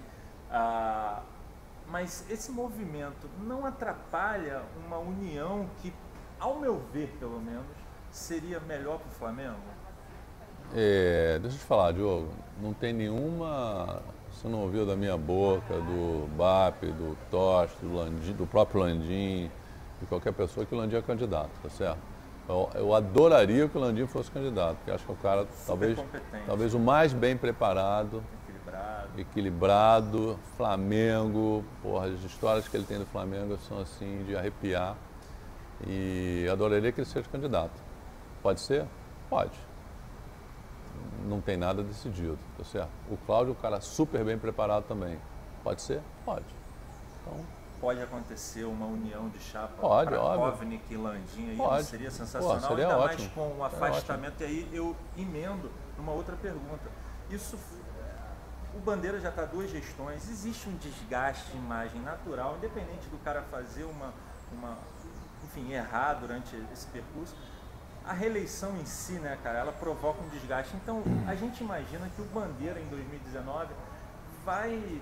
Mas esse movimento não atrapalha uma união que, ao meu ver, pelo menos, seria melhor para o Flamengo? Deixa eu te falar, Diogo, não tem nenhuma, você não ouviu da minha boca, do BAP, do Toste, do Landim, do próprio Landim, de qualquer pessoa que o Landim é candidato, tá certo? Eu adoraria que o Landim fosse candidato, porque acho que é o cara talvez o mais bem preparado, equilibrado, Flamengo, porra, as histórias que ele tem do Flamengo são assim de arrepiar e adoraria que ele seja candidato. Pode ser? Pode. Não tem nada decidido, tá certo? O Cláudio é um cara super bem preparado também. Pode ser? Pode. Então, pode acontecer uma união de chapa para Kovnik e Landim aí, seria sensacional, seria ainda ótimo. mais com o afastamento. E aí eu emendo numa outra pergunta. O Bandeira já está 2 gestões, existe um desgaste de imagem natural, independente do cara fazer enfim, errar durante esse percurso. A reeleição em si, né, cara, ela provoca um desgaste. Então, a gente imagina que o Bandeira, em 2019, vai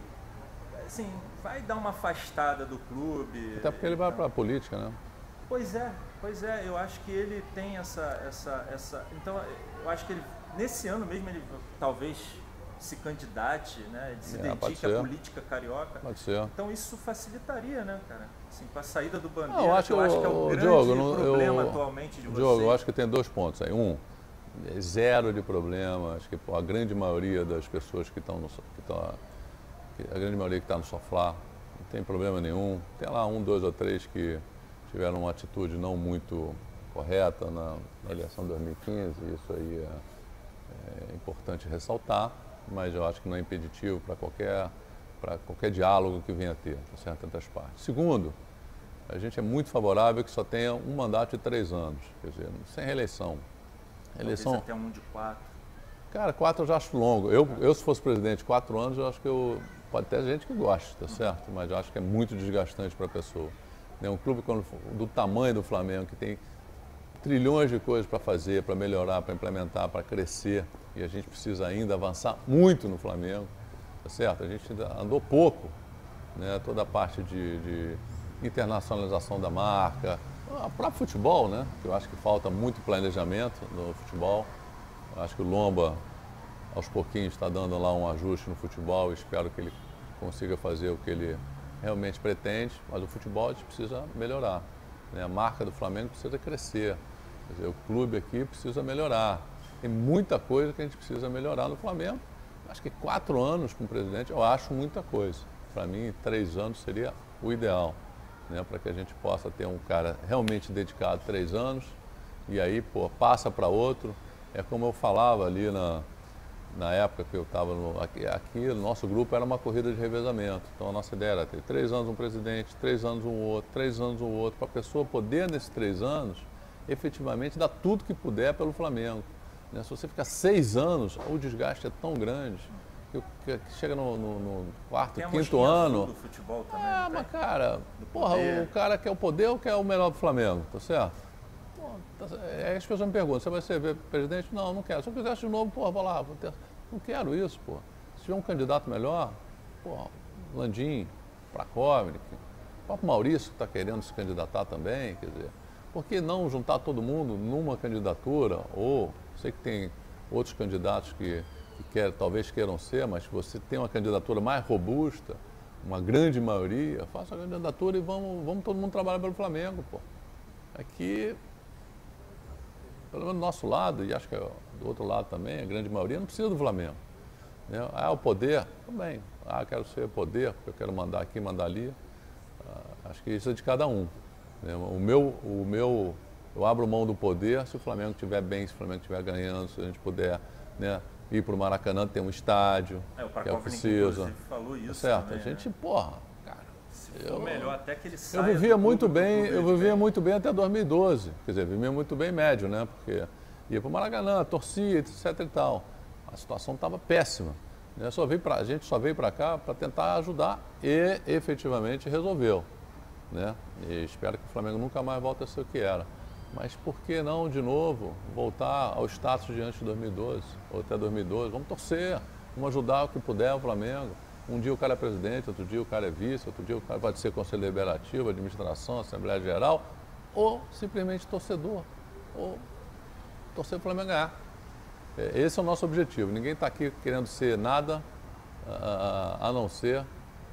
dar uma afastada do clube. Até porque ele vai para a política, né? Pois é. Eu acho que ele tem essa... Então, eu acho que ele, nesse ano mesmo, ele talvez se candidate, né, se dedique à política carioca. Pode ser. Então, isso facilitaria, né, cara? Assim, com a saída do Bandeira, eu acho que é o grande problema atualmente de vocês. Diogo, eu acho que tem 2 pontos aí. Zero de problema. Acho que a grande maioria das pessoas que estão a grande maioria que está no Soflá, não tem problema nenhum. Tem lá 1, 2 ou 3 que tiveram uma atitude não muito correta na eleição de 2015, isso aí é importante ressaltar, mas eu acho que não é impeditivo para qualquer diálogo que venha a ter, tá certo, entre as partes. Segundo, a gente é muito favorável que só tenha um mandato de 3 anos, quer dizer, sem reeleição. Eleição até um de 4. Cara, 4 eu já acho longo. Eu se fosse presidente 4 anos, eu acho que pode ter gente que goste, tá certo? Mas eu acho que é muito desgastante para a pessoa. Um clube do tamanho do Flamengo, que tem trilhões de coisas para fazer, para melhorar, para implementar, para crescer, e a gente precisa ainda avançar muito no Flamengo, tá certo? A gente ainda andou pouco, né? Toda a parte de internacionalização da marca, o próprio futebol, né? Eu acho que falta muito planejamento no futebol. Eu acho que o Lomba, aos pouquinhos, está dando lá um ajuste no futebol. Espero que ele consiga fazer o que ele realmente pretende, mas o futebol a gente precisa melhorar, né? A marca do Flamengo precisa crescer, quer dizer, o clube aqui precisa melhorar. Tem muita coisa que a gente precisa melhorar no Flamengo. Acho que 4 anos como presidente, eu acho muita coisa. Para mim, 3 anos seria o ideal, né? Para que a gente possa ter um cara realmente dedicado 3 anos e aí, passa para outro. É como eu falava ali na época que eu estava aqui, o nosso grupo era uma corrida de revezamento. Então a nossa ideia era ter 3 anos um presidente, 3 anos um outro, 3 anos um outro, para a pessoa poder, nesses 3 anos, efetivamente dar tudo que puder pelo Flamengo, né? Se você ficar 6 anos, o desgaste é tão grande que chega no 4º, 5º ano. Do futebol também, mas cara, o cara quer o poder ou quer o melhor do Flamengo, tá certo? Aí as pessoas me perguntam, você vai ser presidente? Não, não quero. Se eu quisesse de novo, vou lá. Não quero isso, Se tiver um candidato melhor, Landim, Kovnik, o próprio Maurício que está querendo se candidatar também, quer dizer, por que não juntar todo mundo numa candidatura? Ou, sei que tem outros candidatos que talvez queiram ser, mas se você tem uma candidatura mais robusta, uma grande maioria, faça a candidatura e vamos todo mundo trabalhar pelo Flamengo, Aqui, pelo menos do nosso lado, e acho que do outro lado também, a grande maioria não precisa do Flamengo, né? O poder, também. Quero ser poder, porque eu quero mandar aqui, mandar ali. Acho que isso é de cada um, né? Eu abro mão do poder se o Flamengo estiver bem, se o Flamengo estiver ganhando, se a gente puder, né, ir para o Maracanã, ter um estádio, que é o preciso. Falou isso, certo? Também, a gente, né? Melhor até que ele saia. Eu vivia muito bem até 2012. Quer dizer, vivia muito bem médio, né? Porque ia para o Maracanã, torcia, etc e tal. A situação estava péssima, né? A gente só veio para cá para tentar ajudar e efetivamente resolveu, né? E espero que o Flamengo nunca mais volte a ser o que era. Mas por que não, de novo, voltar ao status de antes de 2012, ou até 2012? Vamos torcer, vamos ajudar o que puder o Flamengo. Um dia o cara é presidente, outro dia o cara é vice, outro dia o cara pode ser conselho deliberativo, administração, Assembleia Geral, ou simplesmente torcedor, ou torcer para o Flamengo ganhar. Esse é o nosso objetivo. Ninguém está aqui querendo ser nada a não ser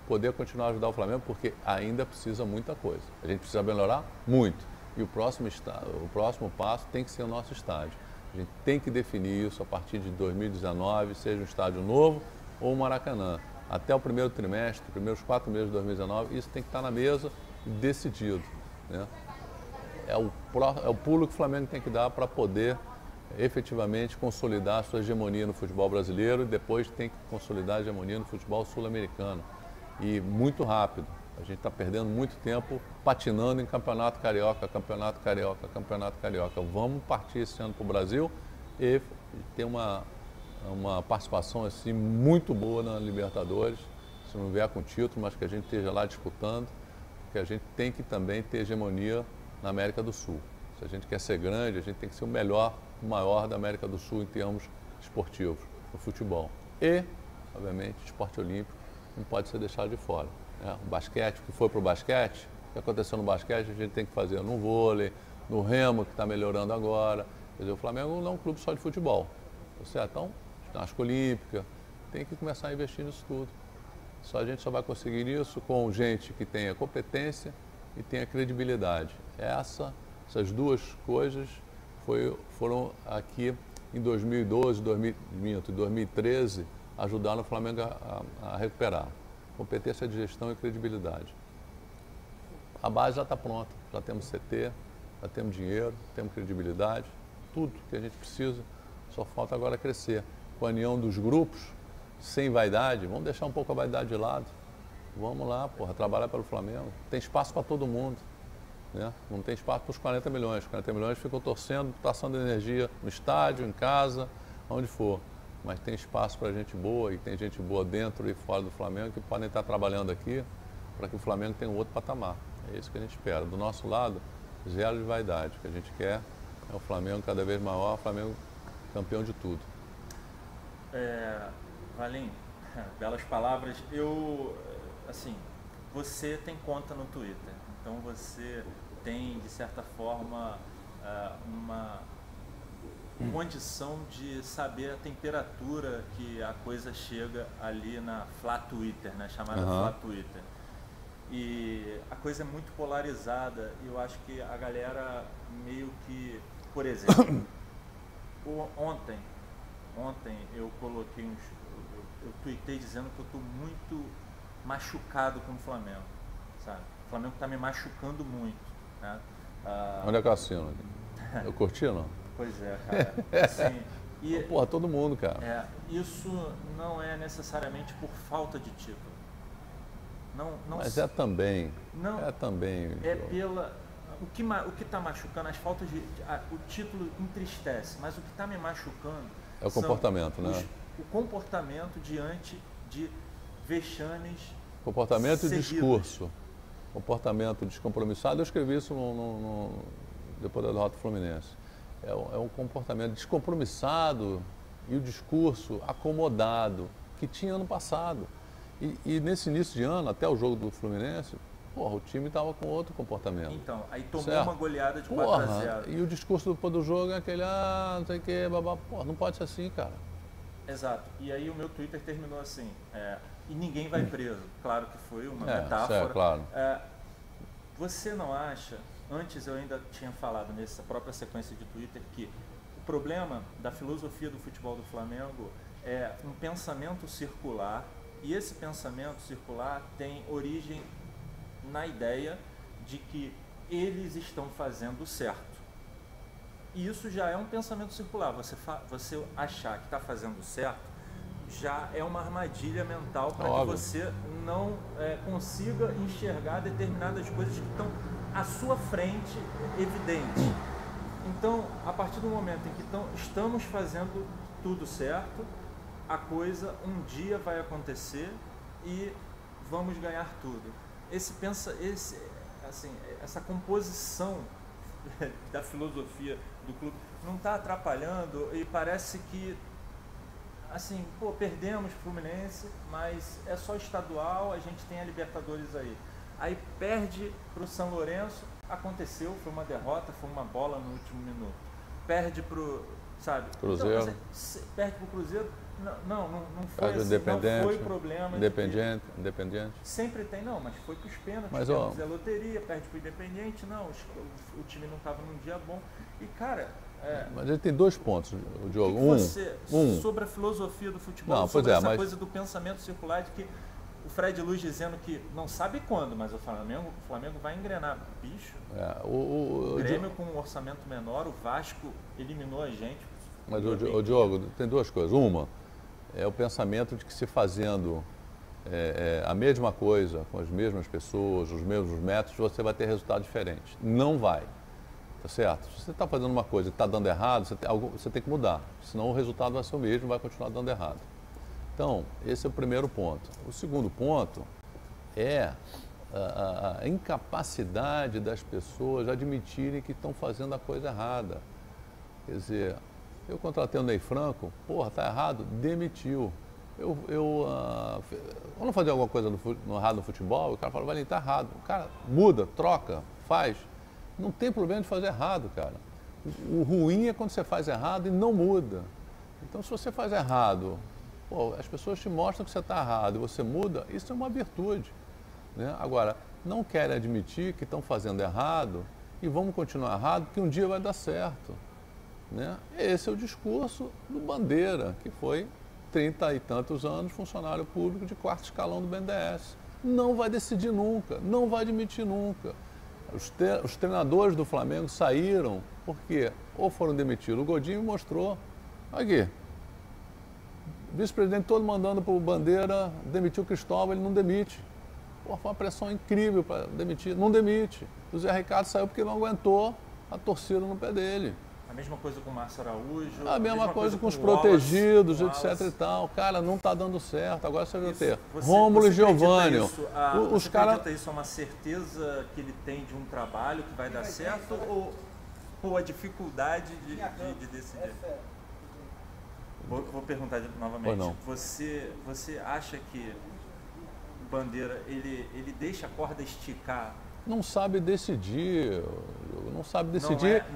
poder continuar a ajudar o Flamengo, porque ainda precisa muita coisa. A gente precisa melhorar muito. E o próximo passo tem que ser o nosso estádio. A gente tem que definir isso a partir de 2019, seja um estádio novo ou um Maracanã. Até o primeiro trimestre, primeiros 4 meses de 2019, isso tem que estar na mesa e decidido, né? É o pulo que o Flamengo tem que dar para poder efetivamente consolidar a sua hegemonia no futebol brasileiro e depois tem que consolidar a hegemonia no futebol sul-americano. E muito rápido. A gente está perdendo muito tempo patinando em campeonato carioca, campeonato carioca, campeonato carioca. Vamos partir esse ano para o Brasil e ter uma participação assim, muito boa na Libertadores, se não vier com título, mas que a gente esteja lá disputando, porque a gente tem que também ter hegemonia na América do Sul. Se a gente quer ser grande, a gente tem que ser o melhor, o maior da América do Sul em termos esportivos, no futebol. E, obviamente, esporte olímpico não pode ser deixado de fora. Né? O basquete, o que foi para o basquete, o que aconteceu no basquete, a gente tem que fazer no vôlei, no remo, que está melhorando agora. Quer dizer, o Flamengo não é um clube só de futebol. Certo? Então, ginástica olímpica, tem que começar a investir nisso tudo. A gente só vai conseguir isso com gente que tenha competência e tenha credibilidade. Essas duas coisas foram aqui em 2012, 2013, ajudaram o Flamengo a recuperar. Competência de gestão e credibilidade. A base já está pronta, já temos CT, já temos dinheiro, temos credibilidade, tudo que a gente precisa, só falta agora crescer. Com a união dos grupos, sem vaidade, vamos deixar um pouco a vaidade de lado. Vamos lá, trabalhar pelo Flamengo. Tem espaço para todo mundo. Né? Não tem espaço para os 40 milhões. Os 40 milhões ficam torcendo, passando energia no estádio, em casa, onde for. Mas tem espaço para gente boa e tem gente boa dentro e fora do Flamengo que podem estar trabalhando aqui para que o Flamengo tenha um outro patamar. É isso que a gente espera. Do nosso lado, zero de vaidade. O que a gente quer é o Flamengo cada vez maior, o Flamengo campeão de tudo. Valim, belas palavras. Você tem conta no Twitter, então você tem, de certa forma, uma condição de saber a temperatura que a coisa chega ali na Flá Twitter, né, chamada Flá Twitter. E a coisa é muito polarizada e eu acho que a galera meio que, por exemplo, ontem eu coloquei eu tuitei dizendo que eu estou muito machucado com o Flamengo, sabe? O Flamengo está me machucando muito, né? Onde é que eu assino? Eu curti ou não? Pois é, cara. Assim, todo mundo, cara. Isso não é necessariamente por falta de título. Mas é também. Não, é também. É pela... O que está machucando, as faltas de... o título entristece, mas o que está me machucando... É o comportamento, né? O comportamento diante de vexames comportamento seguidos. E discurso. Comportamento descompromissado. Eu escrevi isso depois da derrota do Fluminense. É um comportamento descompromissado e o discurso acomodado que tinha ano passado. E nesse início de ano, até o jogo do Fluminense, o time estava com outro comportamento. Então, aí tomou certo? Uma goleada de 4-0. E o discurso depois do jogo é aquele, não sei o que, babá. Não pode ser assim, cara. Exato. E aí o meu Twitter terminou assim, e ninguém vai preso. Claro que foi uma metáfora. Certo, claro. Você não acha, antes eu ainda tinha falado nessa própria sequência de Twitter, que o problema da filosofia do futebol do Flamengo é um pensamento circular, e esse pensamento circular tem origem na ideia de que eles estão fazendo certo. E isso já é um pensamento circular. Você achar que está fazendo certo já é uma armadilha mental para que você não consiga enxergar determinadas coisas que estão à sua frente, evidentes. Então, a partir do momento em que estamos fazendo tudo certo, a coisa um dia vai acontecer e vamos ganhar tudo. Essa composição da filosofia do clube não está atrapalhando e parece que assim, pô, perdemos pro Fluminense, mas é só estadual, a gente tem a Libertadores aí. Aí perde pro São Lourenço, aconteceu, foi uma derrota, foi uma bola no último minuto. Perde pro, sabe? Cruzeiro. Então, assim, perde pro Cruzeiro, não foi Perde assim, não foi problema. Independente. Sempre tem, não, mas foi pros pênaltis, mas, pênaltis é loteria, perde pro Independente, não, o time não estava num dia bom. E, cara... Mas ele tem 2 pontos, o Diogo. Sobre a filosofia do futebol, não, sobre essa coisa do pensamento circular, de que o Fred Luz dizendo que não sabe quando, mas o Flamengo vai engrenar. Bicho, o Grêmio com um orçamento menor, o Vasco eliminou a gente. Mas o Diogo, tem 2 coisas. Uma, é o pensamento de que se fazendo a mesma coisa, com as mesmas pessoas, os mesmos métodos, você vai ter resultado diferente. Não vai. Tá certo? Se você está fazendo uma coisa e está dando errado, você tem que mudar. Senão o resultado vai ser o mesmo, vai continuar dando errado. Então, esse é o primeiro ponto. O segundo ponto é a incapacidade das pessoas admitirem que estão fazendo a coisa errada. Quer dizer, eu contratei o Ney Franco, porra, tá errado, demitiu. Vamos fazer alguma coisa errado no futebol, o cara fala, vai, tá errado. O cara muda, troca, faz. Não tem problema de fazer errado, cara. O ruim é quando você faz errado e não muda. Então, se você faz errado, pô, as pessoas te mostram que você está errado e você muda, isso é uma virtude. Né? Agora, não querem admitir que estão fazendo errado e vamos continuar errado, porque um dia vai dar certo. Né? Esse é o discurso do Bandeira, que foi 30 e tantos anos funcionário público de 4º escalão do BNDES. Não vai decidir nunca, não vai admitir nunca. Os treinadores do Flamengo saíram porque ou foram demitidos. O Godinho mostrou. Aqui, vice-presidente todo mandando para o Bandeira demitir o Cristóvão, ele não demite. Pô, foi uma pressão incrível para demitir, não demite. O Zé Ricardo saiu porque não aguentou a torcida no pé dele. A mesma coisa com o Márcio Araújo. A mesma coisa com os protegidos, etc e tal. Cara, não está dando certo. Agora você vai ter Rômulo e Giovânio. Os caras. Você acredita isso é uma certeza que ele tem de um trabalho que vai dar certo ou a dificuldade de decidir? Vou perguntar novamente. Você acha que o Bandeira ele deixa a corda esticar? Não sabe decidir,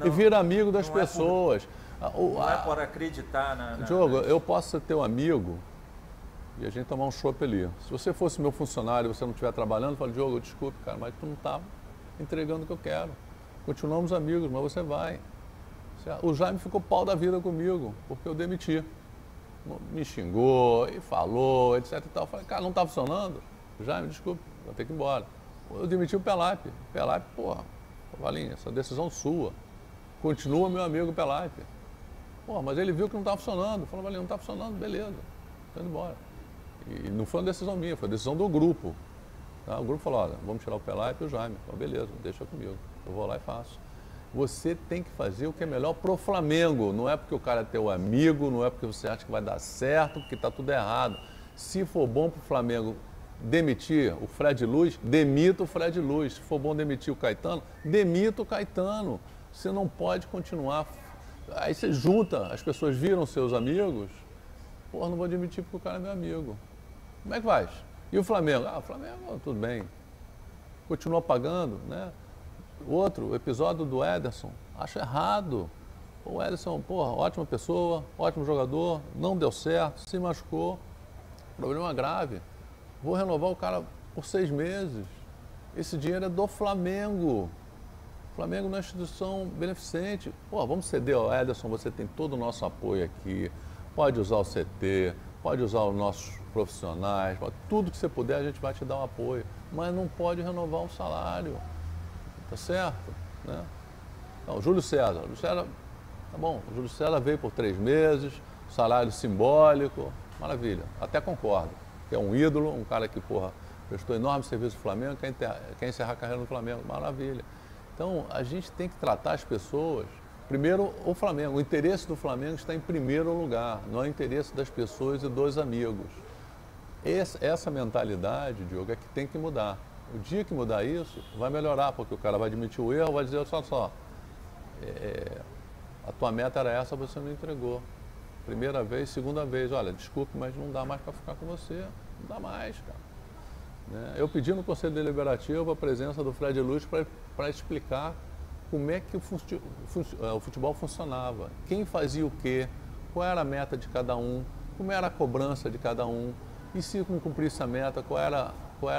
e vira amigo das pessoas. Não é por acreditar na... Diogo, eu posso ser teu amigo e a gente tomar um chopp ali. Se você fosse meu funcionário e você não estiver trabalhando, eu falo, Diogo, desculpe, cara, mas tu não está entregando o que eu quero. Continuamos amigos, mas você vai. O Jaime ficou pau da vida comigo, porque eu demiti. Me xingou e falou, etc e tal. Eu falei, cara, não está funcionando? Jaime, desculpe, vou ter que ir embora. Eu demiti o Pelaipe. Pelaipe, porra, Valinha, essa decisão sua. Continua meu amigo Pelaipe. Porra, mas ele viu que não estava funcionando. Falou, Valinha, não está funcionando, beleza, estou indo embora. E não foi uma decisão minha, foi uma decisão do grupo. Tá? O grupo falou, olha, vamos tirar o Pelaipe e o Jaime. Falei, beleza, deixa comigo. Eu vou lá e faço. Você tem que fazer o que é melhor pro Flamengo. Não é porque o cara é teu amigo, não é porque você acha que vai dar certo, porque está tudo errado. Se for bom pro Flamengo demitir o Fred Luz, demita o Fred Luz. Se for bom demitir o Caetano, demita o Caetano. Você não pode continuar. Aí você junta, as pessoas viram seus amigos, pô, não vou demitir porque o cara é meu amigo. Como é que faz? E o Flamengo? Ah, o Flamengo, tudo bem. Continua pagando, né? O episódio do Ederson, acho errado. O Ederson, porra, ótima pessoa, ótimo jogador, não deu certo, se machucou, problema grave. Vou renovar o cara por 6 meses. Esse dinheiro é do Flamengo. O Flamengo não é instituição beneficente. Pô, vamos ceder ao Ederson, você tem todo o nosso apoio aqui. Pode usar o CT, pode usar os nossos profissionais, tudo que você puder a gente vai te dar um apoio. Mas não pode renovar o salário. Tá certo? Né? Então, o Júlio César, tá bom, o Júlio César veio por 3 meses, salário simbólico, maravilha, até concordo. Que é um ídolo, um cara que, porra, prestou enorme serviço no Flamengo, quer encerrar a carreira no Flamengo, maravilha. Então, a gente tem que tratar as pessoas, primeiro o Flamengo, o interesse do Flamengo está em primeiro lugar, não é o interesse das pessoas e dos amigos. Essa mentalidade, Diogo, é que tem que mudar. O dia que mudar isso, vai melhorar, porque o cara vai admitir o erro, vai dizer, só, a tua meta era essa, você não entregou. Primeira vez, segunda vez, olha, desculpe, mas não dá mais para ficar com você, não dá mais, cara. Né? Eu pedi no Conselho Deliberativo a presença do Fred Luz para explicar como é que o futebol funcionava, quem fazia o quê, qual era a meta de cada um, como era a cobrança de cada um, e se não cumprisse a meta, qual era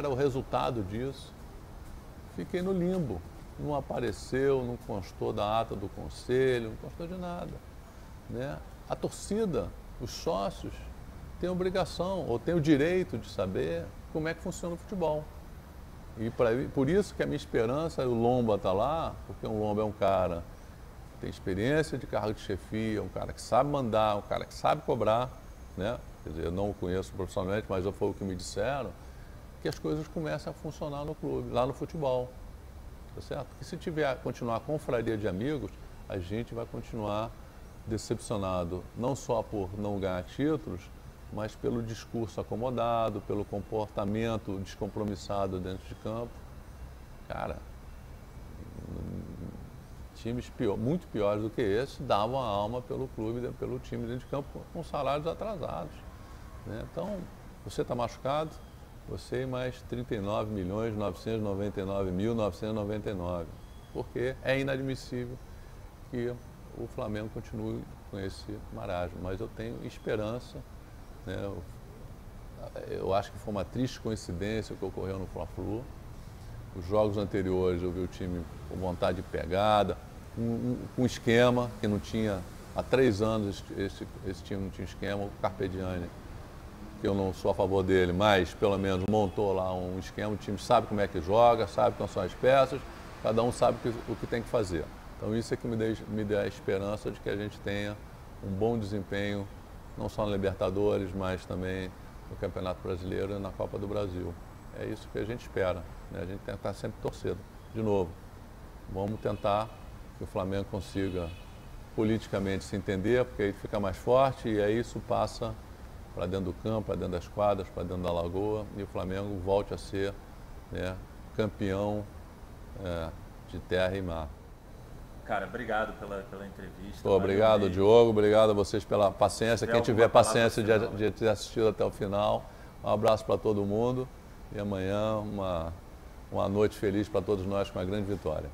o resultado disso. Fiquei no limbo, não apareceu, não constou da ata do conselho, não constou de nada. Né? A torcida, os sócios, têm a obrigação ou têm o direito de saber como é que funciona o futebol. E por isso que a minha esperança, o Lomba está lá, porque o Lomba é um cara que tem experiência de cargo de chefia, um cara que sabe mandar, um cara que sabe cobrar, né? Quer dizer, eu não o conheço profissionalmente, mas foi o que me disseram, que as coisas começam a funcionar no clube, lá no futebol. Tá certo? Porque se continuar a confraria de amigos, a gente vai continuar decepcionado, não só por não ganhar títulos, mas pelo discurso acomodado, pelo comportamento descompromissado dentro de campo. Cara, times muito piores do que esse davam a alma pelo clube, pelo time dentro de campo, com salários atrasados. Né? Então, você está machucado, você e mais 39.999.999, porque é inadmissível que o Flamengo continue com esse marasmo. Mas eu tenho esperança. Né? Eu acho que foi uma triste coincidência o que ocorreu no Fla-Flu. Os jogos anteriores eu vi o time com vontade de pegada, um esquema que não tinha, há 3 anos esse time não tinha esquema, o Carpegiani, que eu não sou a favor dele, mas pelo menos montou lá um esquema, o time sabe como é que joga, sabe quais são as peças, cada um sabe o que tem que fazer. Então isso é que me dá a esperança de que a gente tenha um bom desempenho, não só na Libertadores, mas também no Campeonato Brasileiro e na Copa do Brasil. É isso que a gente espera, né? A gente tem que estar sempre torcendo. De novo, vamos tentar que o Flamengo consiga politicamente se entender, porque aí fica mais forte e aí isso passa para dentro do campo, para dentro das quadras, para dentro da lagoa e o Flamengo volte a ser, né, campeão de terra e mar. Cara, obrigado pela entrevista. Obrigado, Diogo. Obrigado a vocês pela paciência. Quem tiver paciência de ter assistido até o final, um abraço para todo mundo e amanhã uma noite feliz para todos nós com uma grande vitória.